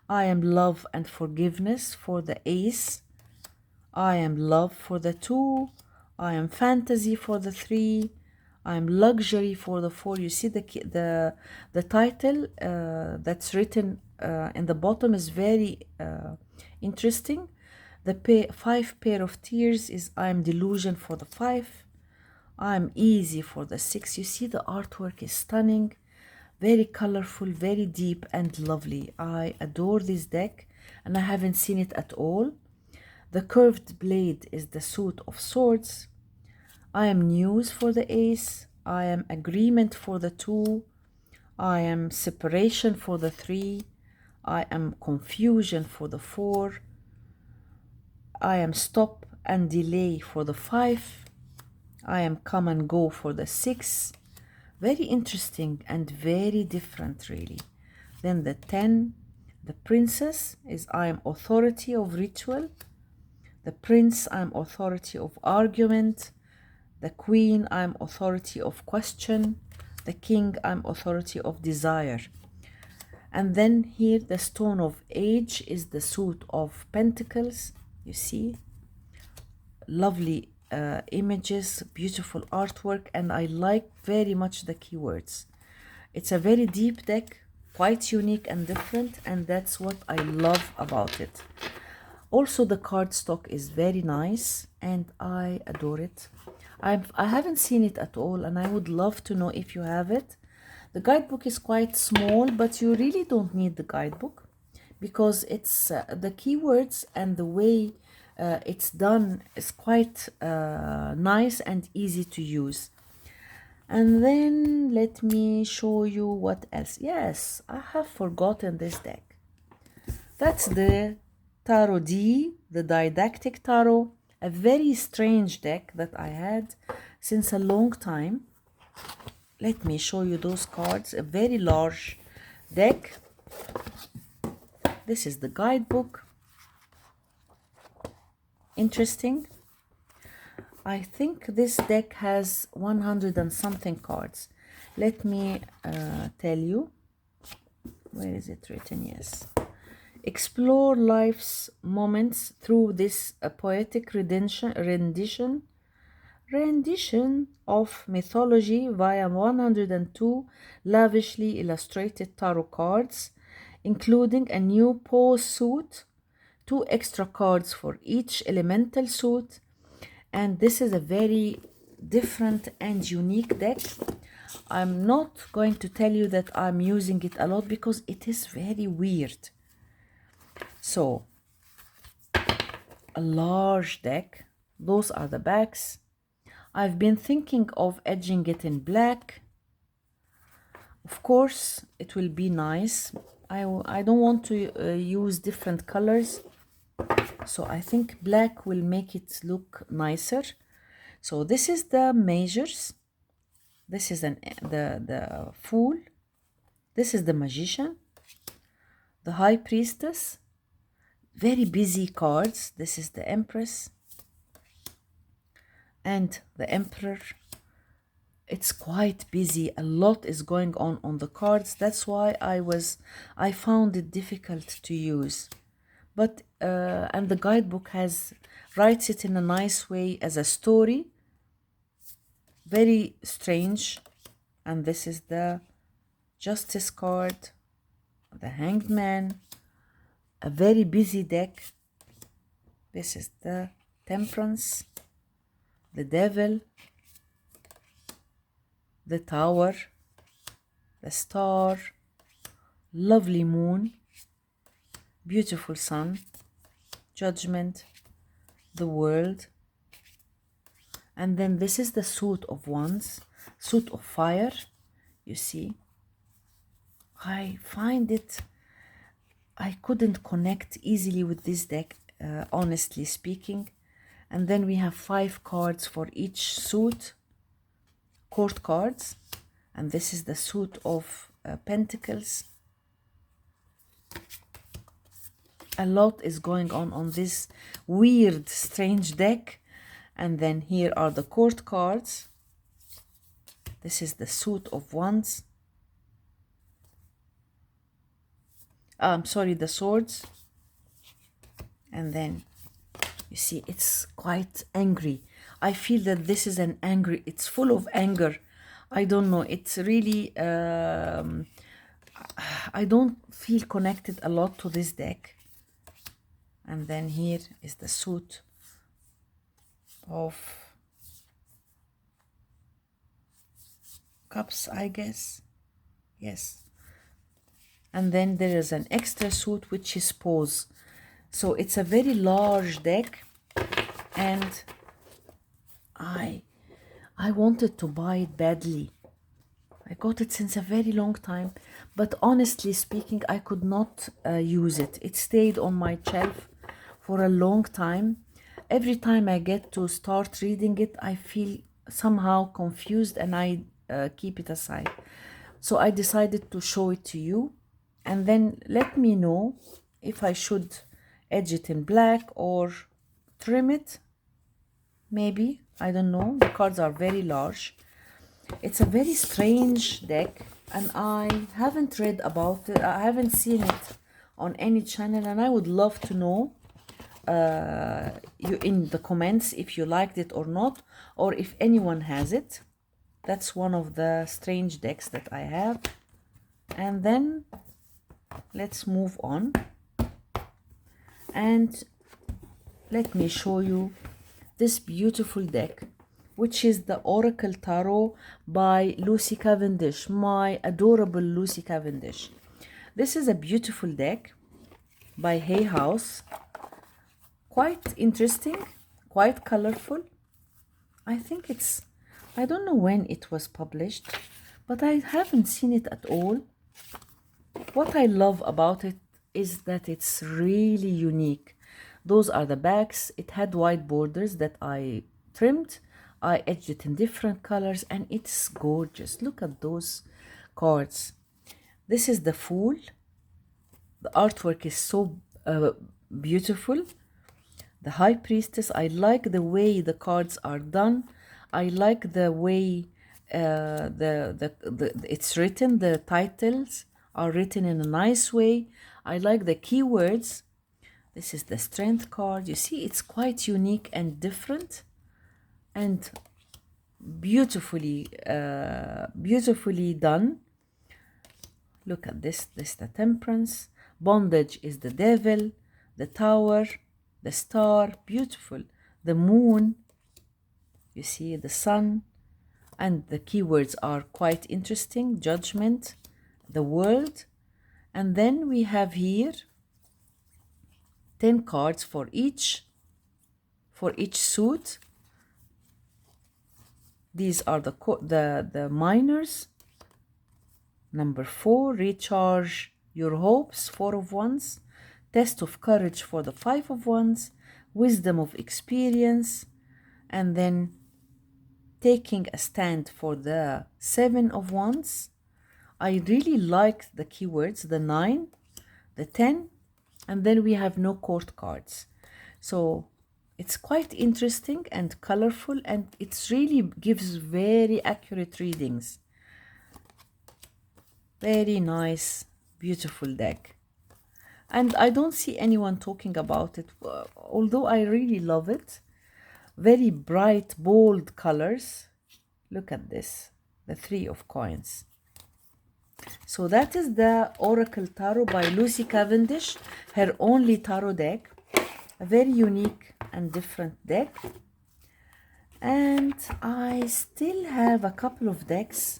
I am Love and Forgiveness for the Ace. I am Love for the 2. I am Fantasy for the 3. I am Luxury for the 4. You see the title that's written in the bottom is very interesting. The 5 Pair of Tears is I am Delusion for the 5. I am Easy for the 6. You see the artwork is stunning, very colorful, very deep and lovely. I adore this deck and I haven't seen it at all. The Curved Blade is the Suit of Swords. I am News for the Ace. I am Agreement for the 2. I am Separation for the 3. I am Confusion for the 4. I am Stop and Delay for the 5. I am Come and Go for the 6. Very interesting and very different, really. Then the 10, the Princess is I am Authority of Ritual. The Prince, I am Authority of Argument. The Queen, I am Authority of Question. The King, I am Authority of Desire. And then here the Stone of Age is the Suit of Pentacles. You see, lovely images, beautiful artwork, and I like very much the keywords. It's a very deep deck, quite unique and different, and that's what I love about it. Also, the cardstock is very nice and I adore it. I haven't seen it at all and I would love to know if you have it. The guidebook is quite small, but you really don't need the guidebook because it's the keywords and the way it's done is quite nice and easy to use. And then let me show you what else. Yes, I have forgotten this deck. That's the Tarot D, the Didactic Tarot, a very strange deck that I had since a long time. Let me show you those cards, a very large deck. This is the guidebook. Interesting. I think this deck has 100 and something cards. Let me tell you. Where is it written? Yes. Explore life's moments through this poetic rendition of mythology via 102 lavishly illustrated tarot cards, including a new pose suit, 2 extra cards for each elemental suit, and this is a very different and unique deck. I'm not going to tell you that I'm using it a lot because it is very weird. So, a large deck. Those are the backs. I've been thinking of edging it in black. Of course, it will be nice. I don't want to use different colors. So I think black will make it look nicer. So this is the measures. This is the Fool. This is the Magician. The High Priestess. Very busy cards. This is the Empress and the Emperor. It's quite busy. A lot is going on the cards. That's why I found it difficult to use. But and the guidebook writes it in a nice way as a story. Very strange. And this is the Justice card, the Hanged Man. A very busy deck. This is the Temperance, the Devil, the Tower, the Star, lovely Moon, beautiful Sun, Judgment, the World. And then this is the Suit of Wands, Suit of Fire. You see, I find it, I couldn't connect easily with this deck, honestly speaking. And then we have 5 cards for each suit, court cards. And this is the Suit of Pentacles. A lot is going on this weird, strange deck. And then here are the court cards. This is the Suit of Wands. I'm sorry, the Swords. And then you see, it's quite angry. I feel that this is an angry, it's full of anger. I don't know, it's really, I don't feel connected a lot to this deck. And then here is the Suit of Cups, I guess. Yes. And then there is an extra suit, which is Pose. So it's a very large deck, and I wanted to buy it badly. I got it since a very long time, but honestly speaking, I could not use it. It stayed on my shelf for a long time. Every time I get to start reading it, I feel somehow confused, and I keep it aside. So I decided to show it to you, and then let me know if I should edge it in black or trim it. Maybe, I don't know. The cards are very large. It's a very strange deck, and I haven't read about it. I haven't seen it on any channel, and I would love to know you in the comments if you liked it or not, or if anyone has it. That's one of the strange decks that I have. And then let's move on, and let me show you this beautiful deck, which is the Oracle Tarot by Lucy Cavendish, my adorable Lucy Cavendish. This is a beautiful deck by Hay House. Quite interesting, quite colorful. I think it's, I don't know when it was published, but I haven't seen it at all. What I love about it is that it's really unique. Those are the backs. It had white borders that I trimmed. I edged it in different colors, and it's gorgeous. Look at those cards. This is the Fool. The artwork is so beautiful. The High Priestess. I like the way the cards are done. I like the way it's written. The titles are written in a nice way. I like the keywords. This is the Strength card. You see, it's quite unique and different, and beautifully done. Look at this. This is the Temperance. Bondage is the Devil. The Tower, the Star, beautiful. The Moon, you see, the Sun, and the keywords are quite interesting. Judgment, the World. And then we have here 10 cards for each suit. These are the minors. Number 4, recharge your hopes, 4 of Wands. Test of courage for the 5 of Wands. Wisdom of experience. And then taking a stand for the 7 of Wands. I really like the keywords, the 9, the 10, and then we have no court cards. So it's quite interesting and colorful, and it really gives very accurate readings. Very nice, beautiful deck. And I don't see anyone talking about it, although I really love it. Very bright, bold colors. Look at this, the 3 of coins. So that is the Oracle Tarot by Lucy Cavendish, her only tarot deck. A very unique and different deck. And I still have a couple of decks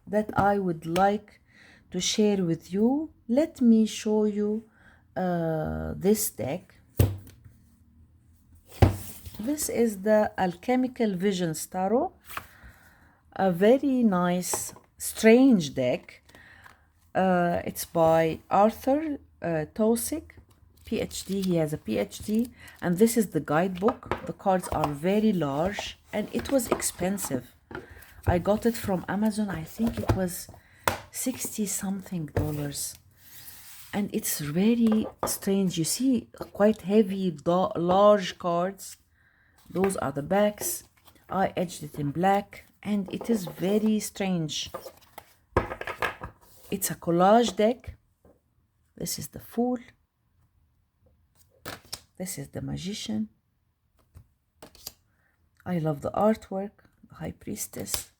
that I would like to share with you. Let me show you this deck. This is the Alchemical Visions Tarot, a very nice, strange deck. It's by Arthur Tosick, PhD. He has a PhD, and this is the guidebook. The cards are very large, and it was expensive. I got it from Amazon. I think it was $60 something, and it's very strange. You see quite heavy, large cards. Those are the backs. I edged it in black, and it is very strange. It's a collage deck. This is the Fool. This is the Magician. I love the artwork. The High Priestess.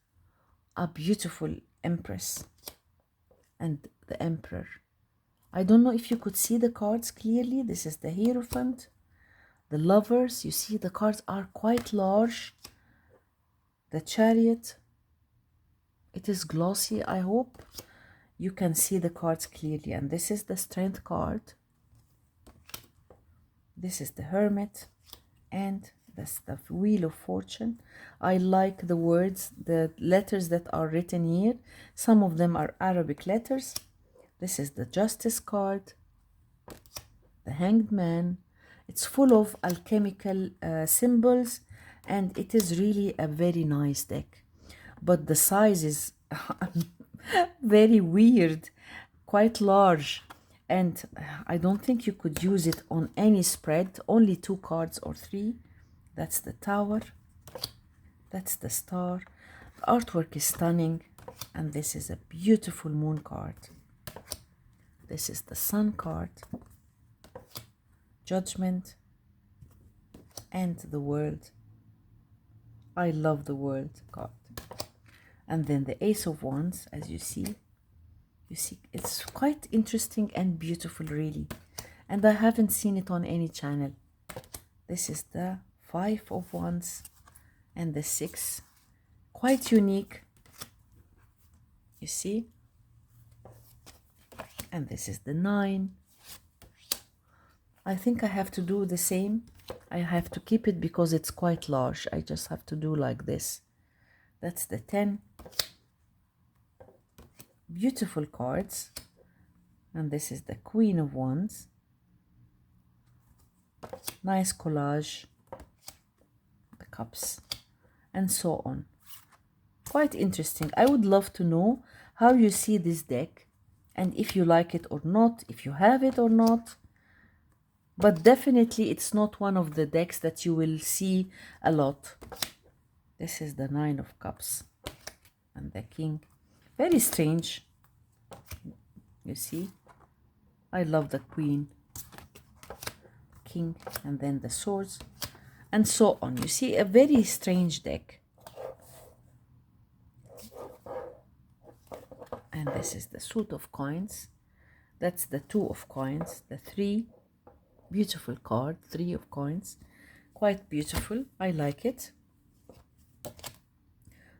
A beautiful Empress. And the Emperor. I don't know if you could see the cards clearly. This is the Hierophant. The Lovers. You see the cards are quite large. The Chariot. It is glossy. I hope you can see the cards clearly. And this is the Strength card. This is the Hermit. And that's the Wheel of Fortune. I like the words, the letters that are written here. Some of them are Arabic letters. This is the Justice card. The Hanged Man. It's full of alchemical symbols, and it is really a very nice deck. But the size is very weird, quite large, and I don't think you could use it on any spread. Only 2 cards or 3. That's the Tower. That's the Star. The artwork is stunning, and this is a beautiful Moon card. This is the Sun card. Judgment, and the World. I love the World card. And then the Ace of Wands, as you see it's quite interesting and beautiful, really, and I haven't seen it on any channel. This is the 5 of Wands and the 6, quite unique, you see. And this is the 9. I think I have to do the same. I have to keep it because it's quite large. I just have to do like this. That's the 10. Beautiful cards. And this is the Queen of Wands. Nice collage. The Cups. And so on. Quite interesting. I would love to know how you see this deck. And if you like it or not. If you have it or not. But definitely it's not one of the decks that you will see a lot. This is the 9 of Cups and the King. Very strange. You see? I love the Queen, King, and then the Swords, and so on. You see, a very strange deck. And this is the Suit of Coins. That's the 2 of Coins, the 3. Beautiful card, 3 of Coins, quite beautiful. I like it.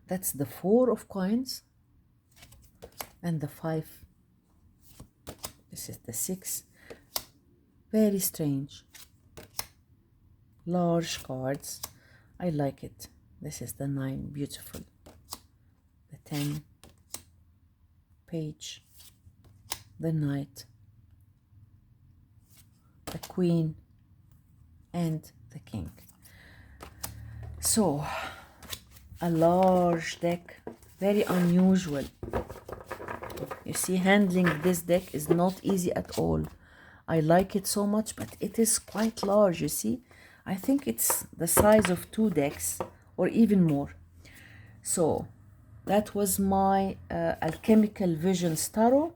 That's the 4 of Coins and the 5. This is the 6. Very strange, large cards. I like it. This is the 9, beautiful. The 10, Page, the Knight, the Queen, and the King. So a large deck, very unusual. You see, handling this deck is not easy at all. I like it so much, but it is quite large. You see, I think it's the size of 2 decks or even more. So that was my Alchemical Visions Tarot.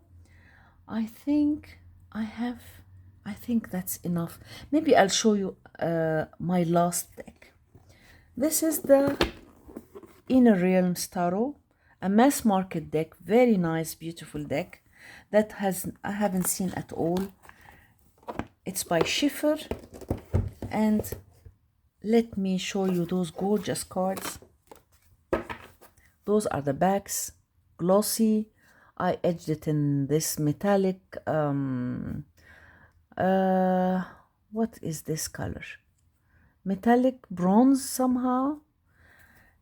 I think that's enough. Maybe I'll show you my last deck. This is the Inner Realms Tarot, a mass market deck, very nice, beautiful deck that I haven't seen at all. It's by Schiffer, and let me show you those gorgeous cards. Those are the backs, glossy. I edged it in this metallic, what is this color? Metallic bronze somehow.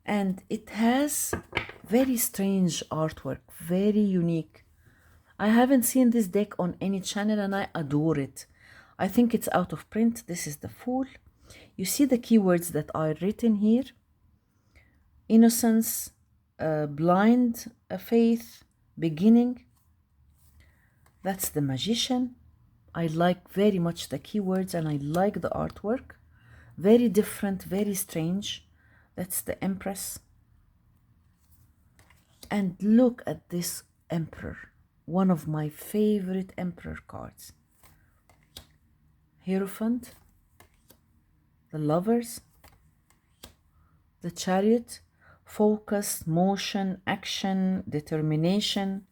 And it has very strange artwork, very unique. I haven't seen this deck on any channel and I adore it. I think it's out of print. This is the Fool. You see the keywords that are written here. Innocence, blind faith, beginning. That's the Magician. I like very much the keywords and I like the artwork. Very different, very strange. That's the Empress. And look at this Emperor. One of my favorite Emperor cards. Hierophant. The Lovers. The Chariot. Focus, motion, action, determination.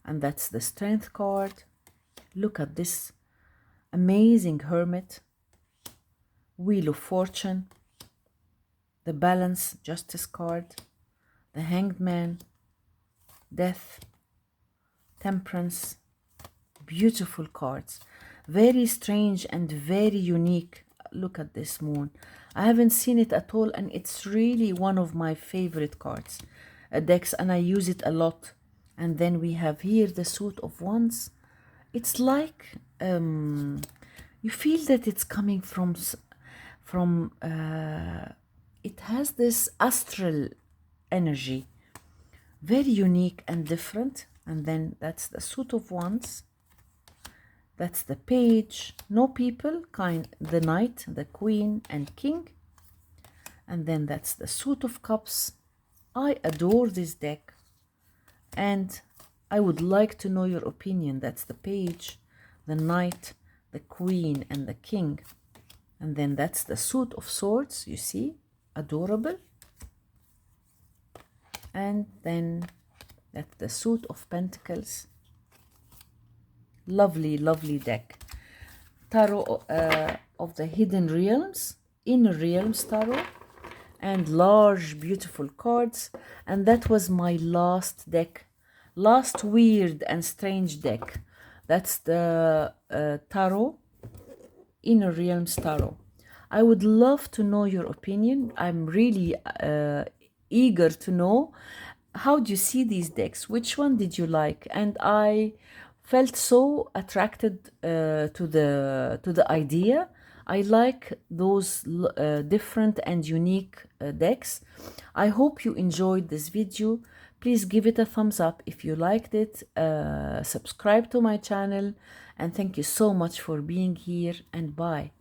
And that's the Strength card. Look at this amazing Hermit. Wheel of Fortune. The Balance, Justice card. The Hanged Man. Death. Temperance. Beautiful cards. Very strange and very unique. Look at this Moon. I haven't seen it at all and it's really one of my favorite cards. Decks, and I use it a lot. And then we have here the Suit of Wands. It's like you feel that it's coming from it has this astral energy, very unique and different. And then that's the Suit of Wands. That's the Page, no people, the Knight, the Queen and King. And then that's the Suit of Cups. I adore this deck and I would like to know your opinion. That's the Page, the Knight, the Queen and the King. And then that's the Suit of Swords, you see, adorable. And then that's the Suit of Pentacles. Lovely, lovely deck. Tarot of the Hidden Realms, Inner Realms Tarot, and large, beautiful cards. And that was my last deck, last weird and strange deck. That's the Tarot, Inner Realms Tarot. I would love to know your opinion. I'm really eager to know. How do you see these decks? Which one did you like? And I felt so attracted to the idea. I like those different and unique decks. I hope you enjoyed this video. Please give it a thumbs up if you liked it. Subscribe to my channel. And thank you so much for being here, and bye.